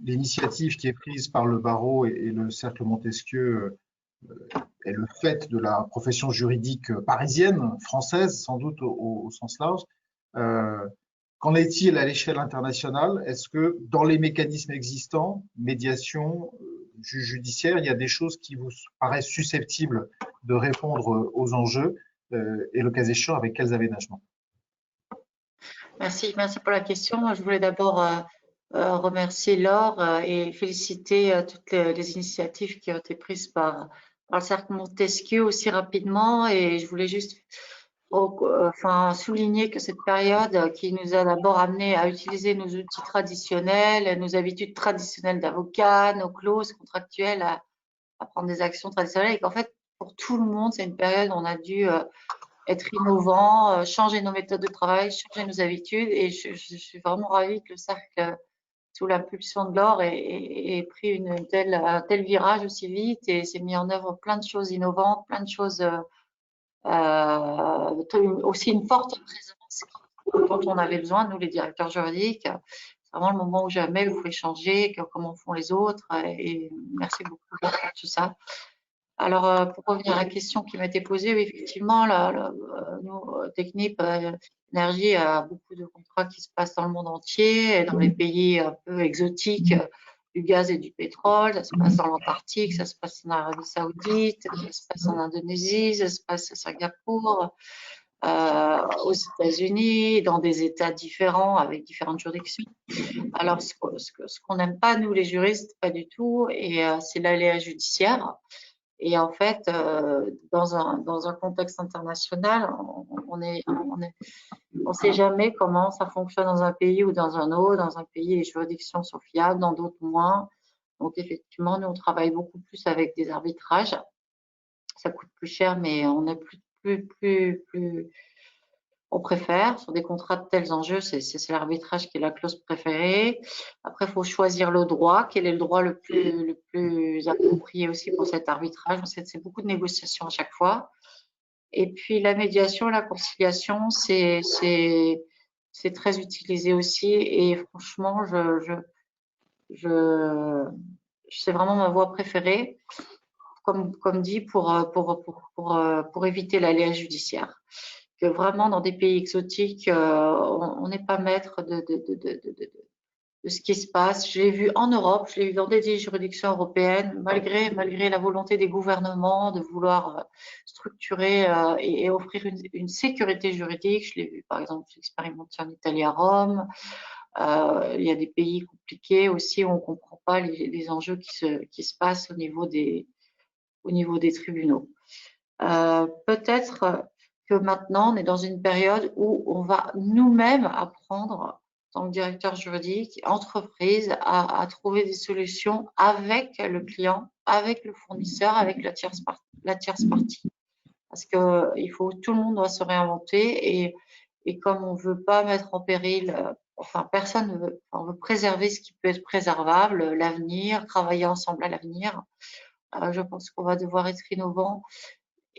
Speaker 1: l'initiative qui est prise par le barreau et le cercle Montesquieu est le fait de la profession juridique parisienne, française, sans doute au sens large. Qu'en est-il à l'échelle internationale? Est-ce que dans les mécanismes existants, médiation, juge judiciaire, il y a des choses qui vous paraissent susceptibles de répondre aux enjeux et le cas échéant, avec quels aménagements?
Speaker 3: Merci pour la question. Je voulais d'abord remercier Laure et féliciter toutes les initiatives qui ont été prises par le cercle Montesquieu aussi rapidement. Et je voulais juste souligner que cette période qui nous a d'abord amené à utiliser nos outils traditionnels, nos habitudes traditionnelles d'avocat, nos clauses contractuelles à prendre des actions traditionnelles, et qu'en fait, pour tout le monde, c'est une période où on a dû être innovant, changer nos méthodes de travail, changer nos habitudes. Et je suis vraiment ravie que le cercle, sous l'impulsion de Laure, ait pris un tel virage aussi vite et s'est mis en œuvre plein de choses innovantes, plein de choses, aussi une forte présence dont on avait besoin, nous les directeurs juridiques. C'est vraiment le moment où jamais vous pouvez changer, comment font les autres. Et merci beaucoup pour tout ça. Alors, pour revenir à la question qui m'a été posée, oui, effectivement, nous, Technip Énergie a beaucoup de contrats qui se passent dans le monde entier, et dans les pays un peu exotiques du gaz et du pétrole. Ça se passe dans l'Antarctique, ça se passe en Arabie Saoudite, ça se passe en Indonésie, ça se passe à Singapour, aux États-Unis, dans des États différents avec différentes juridictions. Alors, ce qu'on n'aime pas, nous les juristes, pas du tout, et c'est l'aléa judiciaire. Et en fait, dans un contexte international, on sait jamais comment ça fonctionne dans un pays ou dans un autre. Dans un pays, les juridictions sont fiables, dans d'autres moins. Donc, effectivement, nous, on travaille beaucoup plus avec des arbitrages. Ça coûte plus cher, mais on est on préfère sur des contrats de tels enjeux, c'est l'arbitrage qui est la clause préférée. Après, il faut choisir le droit. Quel est le droit le plus approprié aussi pour cet arbitrage? C'est beaucoup de négociations à chaque fois. Et puis la médiation, la conciliation, c'est très utilisé aussi. Et franchement, c'est vraiment ma voie préférée, comme dit, pour éviter l'aléa judiciaire. Que vraiment dans des pays exotiques, on n'est pas maître de ce qui se passe. Je l'ai vu en Europe, je l'ai vu dans des juridictions européennes, malgré la volonté des gouvernements de vouloir structurer et offrir une sécurité juridique. Je l'ai vu, par exemple, expérimenté en Italie à Rome. Il y a des pays compliqués aussi où on ne comprend pas les enjeux qui se passent au niveau des tribunaux. Peut-être que maintenant, on est dans une période où on va nous-mêmes apprendre, en tant que directeur juridique, entreprise, à trouver des solutions avec le client, avec le fournisseur, avec la tierce partie. Parce que tout le monde doit se réinventer et comme on ne veut pas mettre en péril, personne ne veut, on veut préserver ce qui peut être préservable, l'avenir, travailler ensemble à l'avenir. Je pense qu'on va devoir être innovant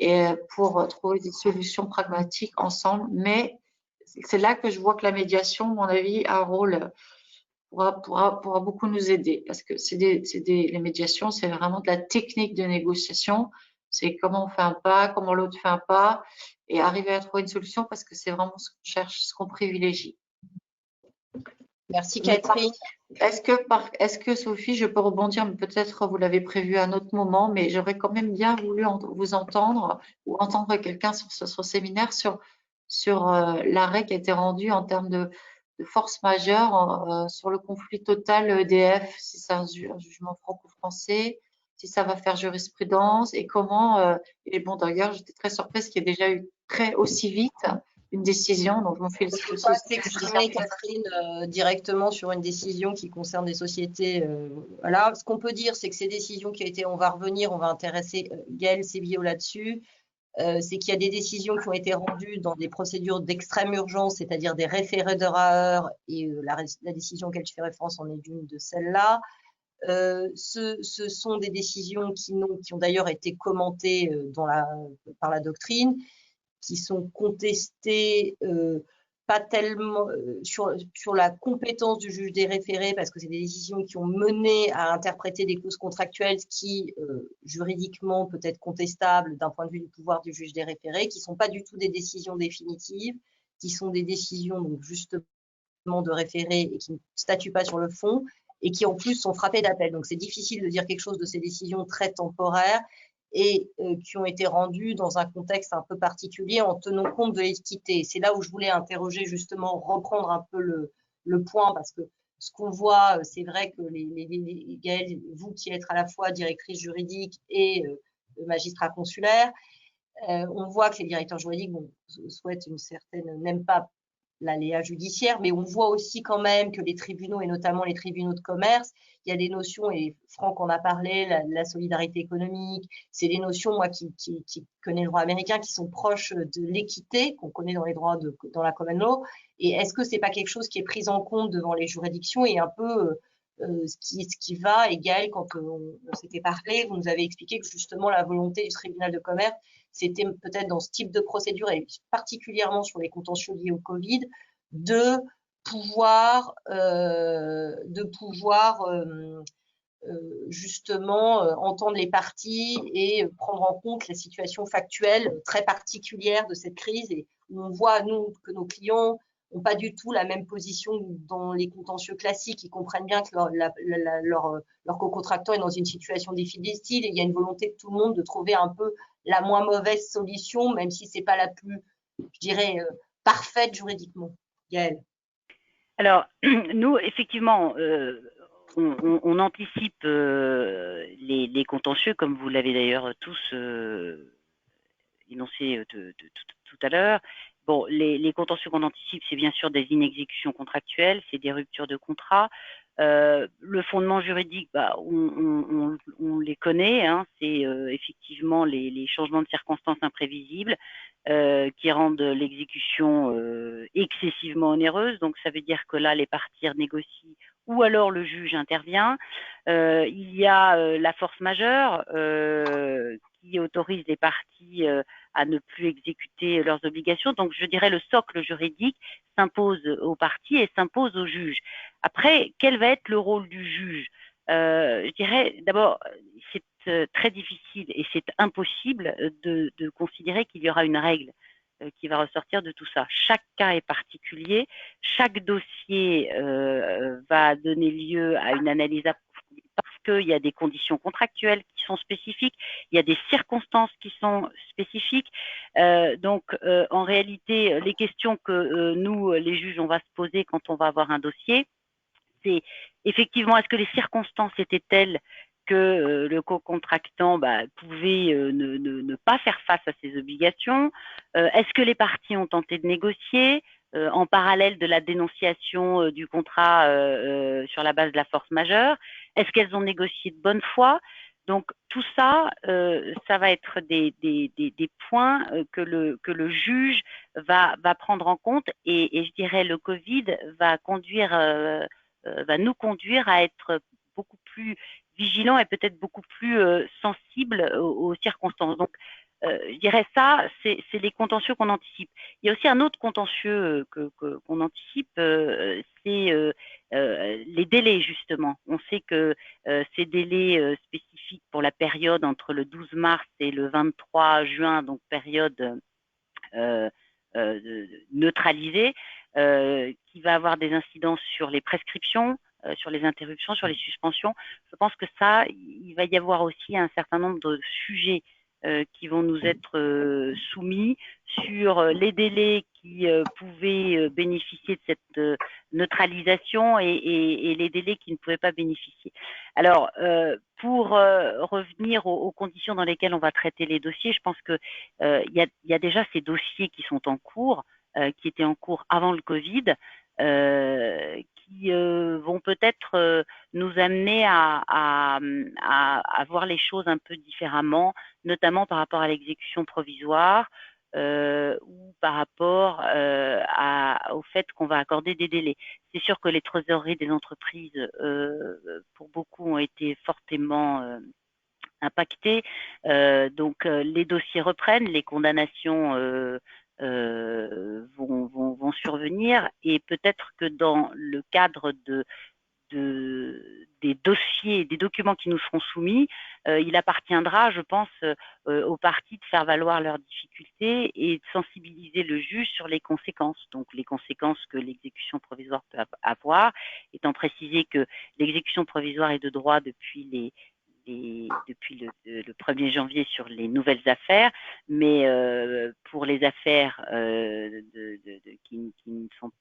Speaker 3: et pour trouver des solutions pragmatiques ensemble. Mais c'est là que je vois que la médiation, à mon avis, a un rôle, pourra beaucoup nous aider. Parce que les médiations, c'est vraiment de la technique de négociation. C'est comment on fait un pas, comment l'autre fait un pas, et arriver à trouver une solution parce que c'est vraiment ce qu'on cherche, ce qu'on privilégie.
Speaker 2: Merci Catherine.
Speaker 3: Est-ce que Sophie, je peux rebondir, mais peut-être vous l'avez prévu à un autre moment, mais j'aurais quand même bien voulu vous entendre ou entendre quelqu'un sur ce séminaire sur l'arrêt qui a été rendu en termes de force majeure sur le conflit total EDF, si c'est un jugement franco-français, si ça va faire jurisprudence et comment, et bon d'ailleurs j'étais très surprise qu'il y ait déjà eu aussi vite une décision, donc je m'en félicite
Speaker 2: Je ne peux
Speaker 3: aussi.
Speaker 2: pas s'exprimer, Catherine, directement sur une décision qui concerne des sociétés. Voilà. Ce qu'on peut dire, c'est que ces décisions qui ont été, on va revenir, on va intéresser Gaël Sébillot là-dessus, c'est qu'il y a des décisions qui ont été rendues dans des procédures d'extrême urgence, c'est-à-dire des référés d'heure à heure, et la décision auquel je fais référence en est d'une de celles-là. Ce sont des décisions qui ont d'ailleurs été commentées par la doctrine, qui sont contestées pas tellement sur la compétence du juge des référés, parce que c'est des décisions qui ont mené à interpréter des clauses contractuelles qui, juridiquement, peut être contestables d'un point de vue du pouvoir du juge des référés, qui ne sont pas du tout des décisions définitives, qui sont des décisions donc justement de référés et qui ne statuent pas sur le fond, et qui en plus sont frappées d'appel. Donc c'est difficile de dire quelque chose de ces décisions très temporaires et qui ont été rendues dans un contexte un peu particulier en tenant compte de l'équité. C'est là où je voulais interroger justement, reprendre un peu le point, parce que ce qu'on voit, c'est vrai que Gaëlle, vous qui êtes à la fois directrice juridique et magistrat consulaire, on voit que les directeurs juridiques souhaitent une certaine, n'aiment pas l'aléa judiciaire, mais on voit aussi quand même que les tribunaux, et notamment les tribunaux de commerce, il y a des notions, et Franck en a parlé, la solidarité économique, c'est des notions, moi qui connais le droit américain, qui sont proches de l'équité, qu'on connaît dans les droits dans la common law, et est-ce que c'est pas quelque chose qui est pris en compte devant les juridictions, et un peu ce qui va, et Gaël, quand on s'était parlé, vous nous avez expliqué que justement la volonté du tribunal de commerce, c'était peut-être dans ce type de procédure, et particulièrement sur les contentieux liés au Covid, de pouvoir justement entendre les parties et prendre en compte la situation factuelle très particulière de cette crise, et où on voit, nous, que nos clients n'ont pas du tout la même position dans les contentieux classiques. Ils comprennent bien que leur co-contractant est dans une situation difficile, et il y a une volonté de tout le monde de trouver un peu la moins mauvaise solution, même si ce n'est pas la plus, je dirais, parfaite juridiquement. Gaëlle.
Speaker 9: Alors, nous, effectivement, on anticipe les contentieux, comme vous l'avez d'ailleurs tous énoncé tout à l'heure. Bon, les contentieux qu'on anticipe, c'est bien sûr des inexécutions contractuelles, c'est des ruptures de contrat. Le fondement juridique, on les connaît, hein, c'est effectivement les changements de circonstances imprévisibles qui rendent l'exécution excessivement onéreuse. Donc ça veut dire que là, les parties négocient ou alors le juge intervient. Il y a la force majeure qui autorise les parties à ne plus exécuter leurs obligations. Donc je dirais le socle juridique s'impose aux parties et s'impose au juge. Après, quel va être le rôle du juge? Je dirais d'abord, c'est très difficile et c'est impossible de considérer qu'il y aura une règle qui va ressortir de tout ça. Chaque cas est particulier, chaque dossier va donner lieu à une analyse approfondie parce qu'il y a des conditions contractuelles qui sont spécifiques, il y a des circonstances qui sont spécifiques. Donc, en réalité, les questions que nous, les juges, on va se poser quand on va avoir un dossier, c'est effectivement, est-ce que les circonstances étaient telles que le co-contractant pouvait ne pas faire face à ses obligations? Est-ce que les parties ont tenté de négocier en parallèle de la dénonciation du contrat sur la base de la force majeure? Est-ce qu'elles ont négocié de bonne foi? Donc tout ça, ça va être des points que le juge va prendre en compte, et je dirais le Covid va nous conduire à être beaucoup plus vigilants et peut-être beaucoup plus sensibles aux circonstances. Donc, je dirais ça, c'est les contentieux qu'on anticipe. Il y a aussi un autre contentieux qu'on anticipe, c'est les délais, justement. On sait que ces délais spécifiques pour la période entre le 12 mars et le 23 juin, donc période neutralisée, qui va avoir des incidences sur les prescriptions, sur les interruptions, sur les suspensions. Je pense que ça, il va y avoir aussi un certain nombre de sujets qui vont nous être soumis sur les délais qui pouvaient bénéficier de cette neutralisation et les délais qui ne pouvaient pas bénéficier. Alors, pour revenir aux conditions dans lesquelles on va traiter les dossiers, je pense que il y a déjà ces dossiers qui sont en cours, qui étaient en cours avant le Covid, qui vont peut-être nous amener à voir les choses un peu différemment, notamment par rapport à l'exécution provisoire ou par rapport au fait qu'on va accorder des délais. C'est sûr que les trésoreries des entreprises, pour beaucoup, ont été fortement impactées. Donc, les dossiers reprennent, les condamnations vont survenir, et peut-être que dans le cadre des dossiers, des documents qui nous seront soumis, il appartiendra, je pense, aux parties de faire valoir leurs difficultés et de sensibiliser le juge sur les conséquences. Donc, les conséquences que l'exécution provisoire peut avoir, étant précisé que l'exécution provisoire est de droit depuis le 1er janvier sur les nouvelles affaires, mais pour les affaires qui ne sont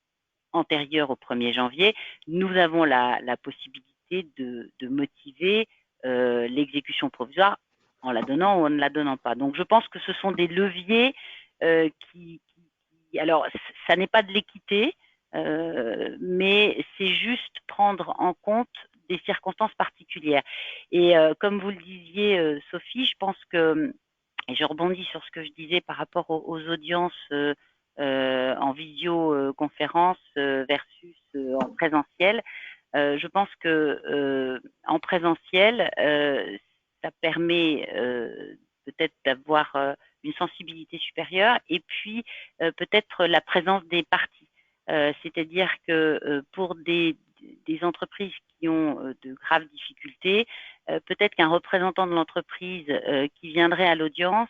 Speaker 9: antérieures au 1er janvier, nous avons la possibilité de motiver l'exécution provisoire en la donnant ou en ne la donnant pas. Donc, je pense que ce sont des leviers alors, ça n'est pas de l'équité, mais c'est juste prendre en compte des circonstances particulières. Et comme vous le disiez, Sophie, je pense que, et je rebondis sur ce que je disais par rapport aux audiences en visioconférence versus en présentiel, je pense que en présentiel, ça permet peut-être d'avoir une sensibilité supérieure, et puis peut-être la présence des parties. C'est-à-dire que pour des entreprises qui ont de graves difficultés, peut-être qu'un représentant de l'entreprise qui viendrait à l'audience,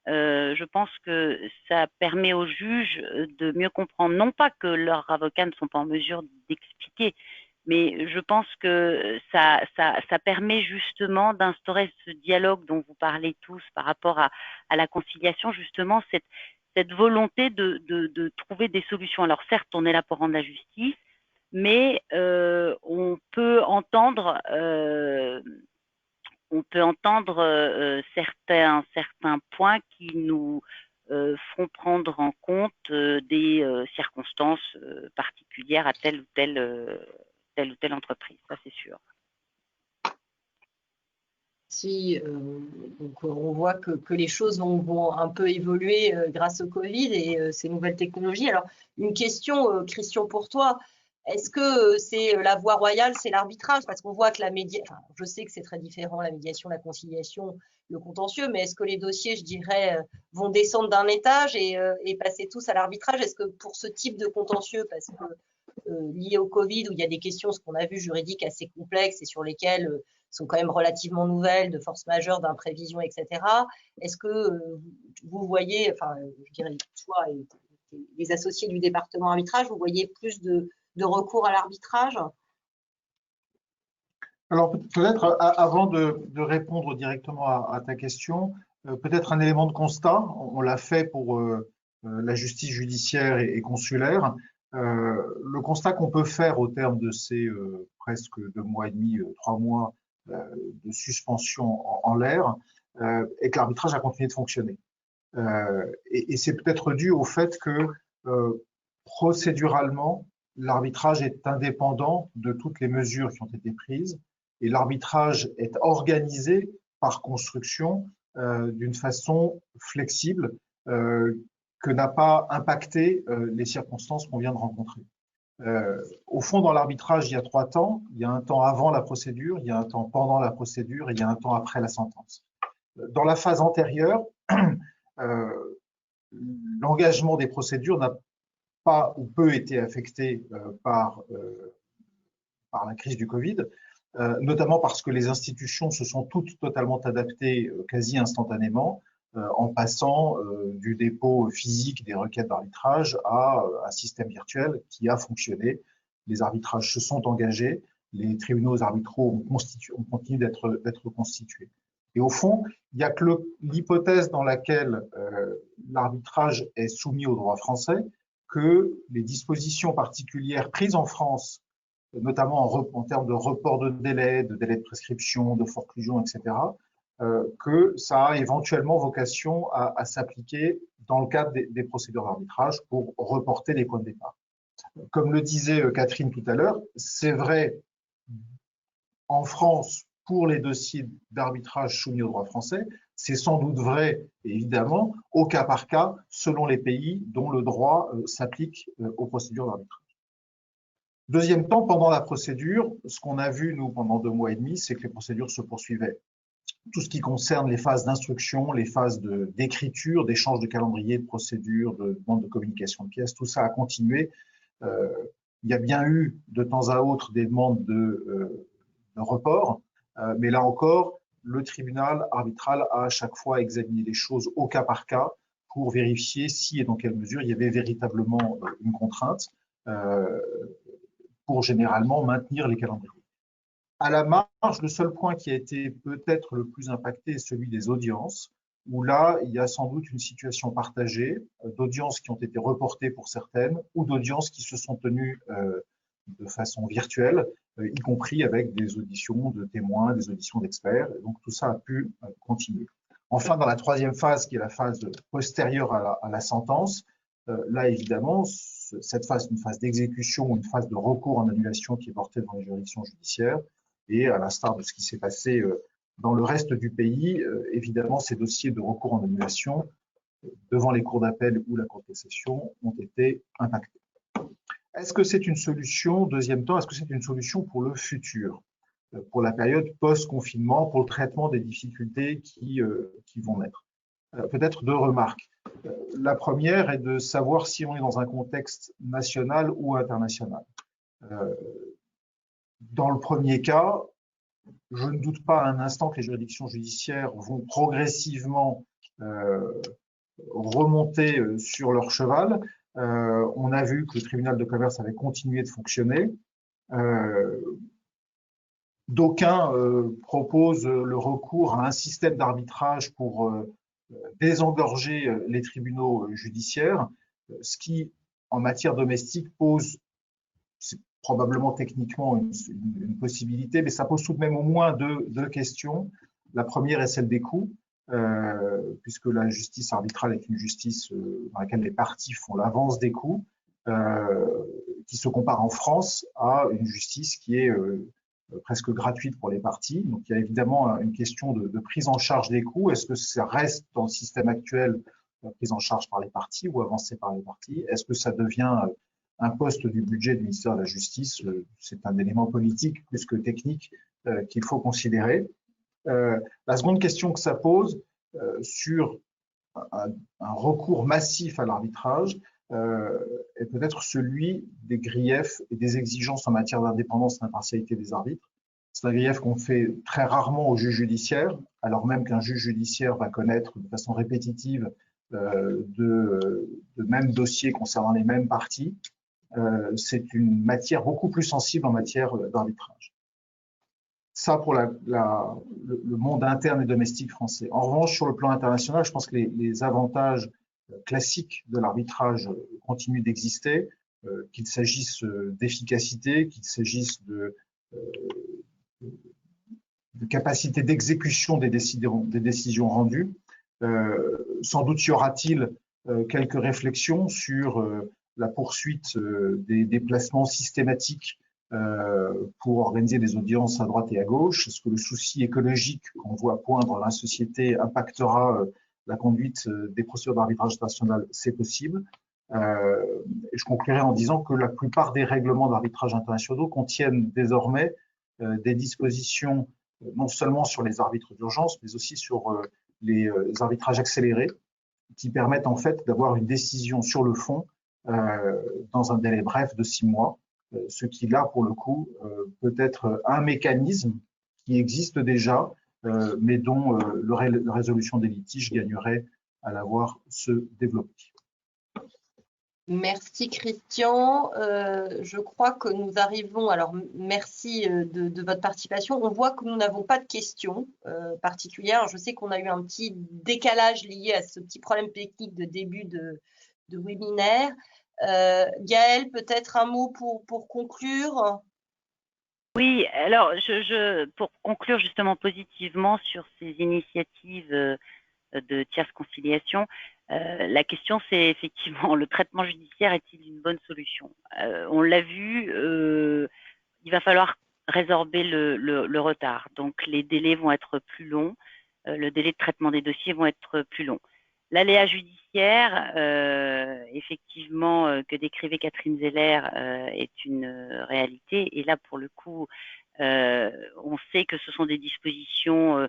Speaker 9: je pense que ça permet aux juges de mieux comprendre, non pas que leurs avocats ne sont pas en mesure d'expliquer, mais je pense que ça permet justement d'instaurer ce dialogue dont vous parlez tous par rapport à la conciliation, justement cette volonté de trouver des solutions. Alors certes, on est là pour rendre la justice, mais on peut entendre certains points qui nous feront prendre en compte des circonstances particulières à telle ou telle entreprise, ça c'est sûr.
Speaker 2: Si, donc on voit que les choses vont un peu évoluer grâce au Covid et ces nouvelles technologies. Alors, une question, Christian, pour toi. Est-ce que c'est la voie royale, c'est l'arbitrage? Parce qu'on voit que je sais que c'est très différent, la médiation, la conciliation, le contentieux, mais est-ce que les dossiers, je dirais, vont descendre d'un étage et passer tous à l'arbitrage? Est-ce que pour ce type de contentieux, parce que lié au Covid, où il y a des questions, ce qu'on a vu, juridiques assez complexes et sur lesquelles sont quand même relativement nouvelles, de force majeure, d'imprévision, etc. Est-ce que vous voyez, enfin, je dirais, toi et les associés du département arbitrage, vous voyez plus de recours à l'arbitrage?
Speaker 1: Alors peut-être avant de répondre directement à ta question, peut-être un élément de constat. On l'a fait pour la justice judiciaire et consulaire. Le constat qu'on peut faire au terme de ces presque 2 mois et demi, 3 mois de suspension en l'air, est que l'arbitrage a continué de fonctionner. Et c'est peut-être dû au fait que procéduralement, l'arbitrage est indépendant de toutes les mesures qui ont été prises, et l'arbitrage est organisé par construction d'une façon flexible que n'a pas impacté les circonstances qu'on vient de rencontrer. Au fond, dans l'arbitrage, il y a 3 temps. Il y a un temps avant la procédure, il y a un temps pendant la procédure et il y a un temps après la sentence. Dans la phase antérieure, l'engagement des procédures n'a pas ou peu été affecté par la crise du Covid, notamment parce que les institutions se sont toutes totalement adaptées quasi instantanément. en passant du dépôt physique des requêtes d'arbitrage à un système virtuel qui a fonctionné. Les arbitrages se sont engagés, les tribunaux arbitraux ont continué d'être constitués. Et au fond, il n'y a que l'hypothèse dans laquelle l'arbitrage est soumis au droit français que les dispositions particulières prises en France, notamment en termes de report de délai de prescription, de forclusion, etc., que ça a éventuellement vocation à s'appliquer dans le cadre des procédures d'arbitrage pour reporter les points de départ. Comme le disait Catherine tout à l'heure, c'est vrai en France pour les dossiers d'arbitrage soumis au droit français, c'est sans doute vrai, évidemment, au cas par cas, selon les pays dont le droit s'applique aux procédures d'arbitrage. Deuxième temps, pendant la procédure, ce qu'on a vu, nous, pendant 2 mois et demi, c'est que les procédures se poursuivaient. Tout ce qui concerne les phases d'instruction, les phases d'écriture, d'échange de calendrier, de procédure, de demande de communication de pièces, tout ça a continué. Il y a bien eu de temps à autre des demandes de report, mais là encore, le tribunal arbitral a à chaque fois examiné les choses au cas par cas pour vérifier si et dans quelle mesure il y avait véritablement une contrainte pour généralement maintenir les calendriers. À la marge, le seul point qui a été peut-être le plus impacté est celui des audiences, où là, il y a sans doute une situation partagée d'audiences qui ont été reportées pour certaines ou d'audiences qui se sont tenues de façon virtuelle, y compris avec des auditions de témoins, des auditions d'experts. Donc tout ça a pu continuer. Enfin, dans la troisième phase, qui est la phase postérieure à la sentence, là évidemment, cette phase, une phase d'exécution, une phase de recours en annulation qui est portée devant les juridictions judiciaires. Et à l'instar de ce qui s'est passé dans le reste du pays, évidemment, ces dossiers de recours en annulation devant les cours d'appel ou la Cour de cassation ont été impactés. Est-ce que c'est une solution, deuxième temps, est-ce que c'est une solution pour le futur, pour la période post-confinement, pour le traitement des difficultés qui vont naître? Peut-être 2 remarques. La première est de savoir si on est dans un contexte national ou international. Dans le premier cas, je ne doute pas un instant que les juridictions judiciaires vont progressivement remonter sur leur cheval. On a vu que le tribunal de commerce avait continué de fonctionner. D'aucuns proposent le recours à un système d'arbitrage pour désengorger les tribunaux judiciaires, ce qui, en matière domestique, pose probablement techniquement une possibilité, mais ça pose tout de même au moins deux questions. La première est celle des coûts, puisque la justice arbitrale est une justice dans laquelle les parties font l'avance des coûts, qui se compare en France à une justice qui est presque gratuite pour les parties. Donc il y a évidemment une question de prise en charge des coûts. Est-ce que ça reste dans le système actuel prise en charge par les parties ou avancée par les parties? Est-ce que ça devient un poste du budget du ministère de la Justice? C'est un élément politique plus que technique qu'il faut considérer. La seconde question que ça pose sur un recours massif à l'arbitrage est peut-être celui des griefs et des exigences en matière d'indépendance et d'impartialité des arbitres. C'est un grief qu'on fait très rarement au juge judiciaire, alors même qu'un juge judiciaire va connaître de façon répétitive de mêmes dossiers concernant les mêmes parties. C'est une matière beaucoup plus sensible en matière d'arbitrage. Ça pour le monde interne et domestique français. En revanche, sur le plan international, je pense que les avantages classiques de l'arbitrage continuent d'exister, qu'il s'agisse d'efficacité, qu'il s'agisse de capacité d'exécution des décisions rendues. Sans doute y aura-t-il quelques réflexions sur la poursuite des déplacements systématiques pour organiser des audiences à droite et à gauche. Est-ce que le souci écologique qu'on voit poindre dans la société impactera la conduite des procédures d'arbitrage international? C'est possible. Et je conclurai en disant que la plupart des règlements d'arbitrage internationaux contiennent désormais des dispositions non seulement sur les arbitres d'urgence, mais aussi sur les arbitrages accélérés, qui permettent en fait d'avoir une décision sur le fond dans un délai bref de 6 mois, ce qui là pour le coup peut être un mécanisme qui existe déjà mais dont la résolution des litiges gagnerait à la voir se développer.
Speaker 2: Merci Christian. Je crois que nous arrivons, alors merci de votre participation. On voit que nous n'avons pas de questions particulières. Je sais qu'on a eu un petit décalage lié à ce petit problème technique de début de webinaire. Gaëlle, peut-être un mot pour conclure?
Speaker 9: Oui, alors pour conclure justement positivement sur ces initiatives de tierce conciliation, la question c'est effectivement le traitement judiciaire est-il une bonne solution? On l'a vu, il va falloir résorber le retard. Donc les délais vont être plus longs, le délai de traitement des dossiers vont être plus longs. L'aléa judiciaire, effectivement, que décrivait Catherine Zeller, est une réalité. Et là, pour le coup, on sait que ce sont des dispositions,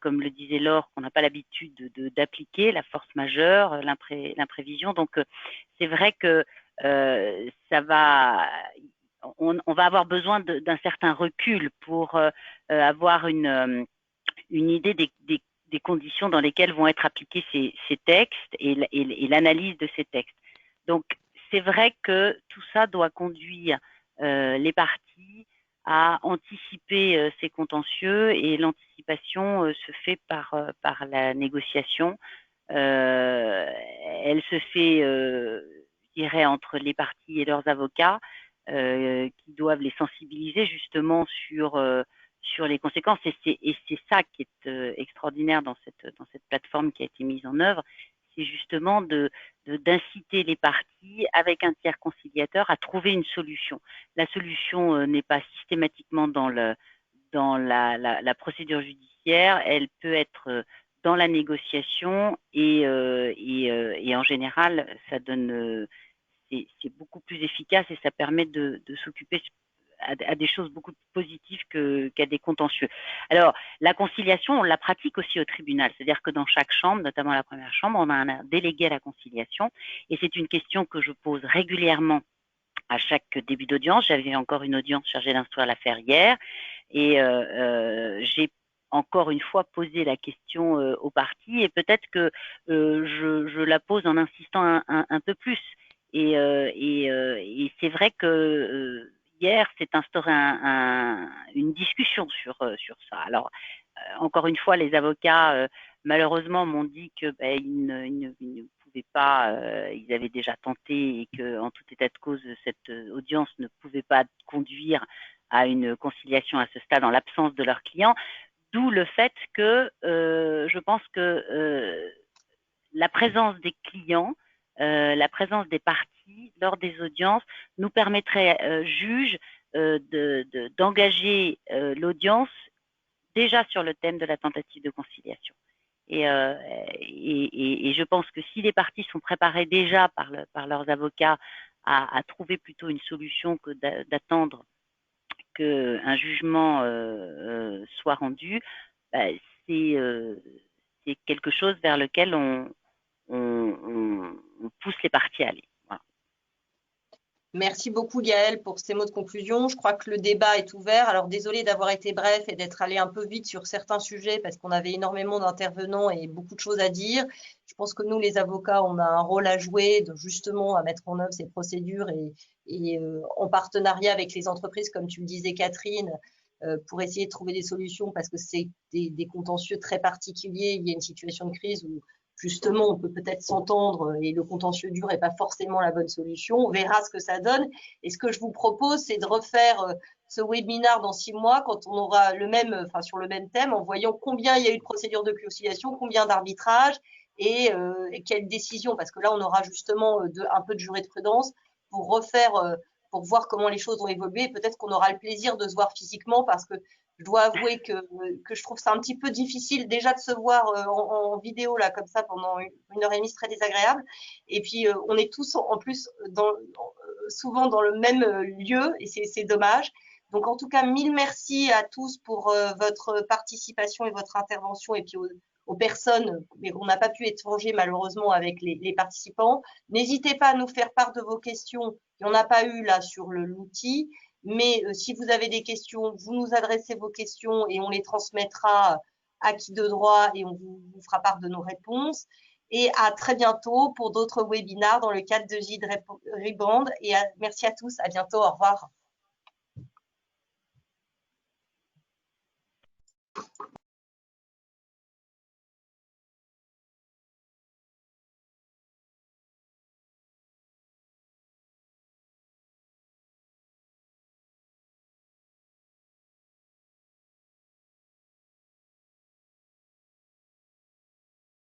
Speaker 9: comme le disait Laure, qu'on n'a pas l'habitude d'appliquer, la force majeure, l'imprévision. Donc, c'est vrai que ça va, on va avoir besoin d'un certain recul pour avoir une idée des conditions dans lesquelles vont être appliqués ces textes et l'analyse de ces textes. Donc, c'est vrai que tout ça doit conduire les parties à anticiper ces contentieux, et l'anticipation se fait par la négociation. Elle se fait, je dirais, entre les parties et leurs avocats qui doivent les sensibiliser justement sur les conséquences. Et c'est ça qui est extraordinaire dans cette plateforme qui a été mise en œuvre, c'est justement d'inciter les parties avec un tiers conciliateur à trouver une solution. La solution n'est pas systématiquement dans la procédure judiciaire, elle peut être dans la négociation et en général, ça donne, c'est beaucoup plus efficace et ça permet de s'occuper à des choses beaucoup plus positives qu'à des contentieux. Alors, la conciliation, on la pratique aussi au tribunal, c'est-à-dire que dans chaque chambre, notamment la première chambre, on a un délégué à la conciliation, et c'est une question que je pose régulièrement à chaque début d'audience. J'avais encore une audience chargée d'instruire l'affaire hier, et j'ai encore une fois posé la question aux parties, et peut-être que je la pose en insistant un peu plus. Et c'est vrai que hier, s'est instauré une discussion sur ça. Alors, encore une fois, les avocats, malheureusement, m'ont dit que ils ne pouvaient pas, ils avaient déjà tenté, et que, en tout état de cause, cette audience ne pouvait pas conduire à une conciliation à ce stade en l'absence de leurs clients. D'où le fait que je pense que la présence des clients, la présence des parties lors des audiences nous permettrait, juge, d'engager l'audience déjà sur le thème de la tentative de conciliation. Et je pense que si les parties sont préparées déjà par leurs avocats à trouver plutôt une solution que d'attendre qu'un jugement soit rendu, c'est quelque chose vers lequel on pousse les parties à aller. Voilà.
Speaker 2: Merci beaucoup Gaëlle pour ces mots de conclusion. Je crois que le débat est ouvert. Alors désolée d'avoir été bref et d'être allé un peu vite sur certains sujets parce qu'on avait énormément d'intervenants et beaucoup de choses à dire. Je pense que nous, les avocats, on a un rôle à jouer justement à mettre en œuvre ces procédures et en partenariat avec les entreprises, comme tu le disais Catherine, pour essayer de trouver des solutions parce que c'est des contentieux très particuliers. Il y a une situation de crise où justement, on peut peut-être s'entendre et le contentieux dur n'est pas forcément la bonne solution. On verra ce que ça donne. Et ce que je vous propose, c'est de refaire ce webinaire dans 6 mois quand on aura sur le même thème, en voyant combien il y a eu de procédures de conciliation, combien d'arbitrages et quelles décisions. Parce que là, on aura justement un peu de jurisprudence pour refaire, pour voir comment les choses ont évolué. Peut-être qu'on aura le plaisir de se voir physiquement parce que je dois avouer que je trouve ça un petit peu difficile déjà de se voir en vidéo là comme ça pendant 1h30, c'est très désagréable. Et puis on est tous en plus souvent dans le même lieu et c'est dommage. Donc en tout cas, mille merci à tous pour votre participation et votre intervention et puis aux personnes, mais on n'a pas pu échanger malheureusement avec les participants. N'hésitez pas à nous faire part de vos questions. Il n'y en a pas eu là sur l'outil. Mais si vous avez des questions, vous nous adressez vos questions et on les transmettra acquis de droit et on vous fera part de nos réponses. Et à très bientôt pour d'autres webinaires dans le cadre de Gide Rebrand. Et merci à tous, à bientôt, au revoir.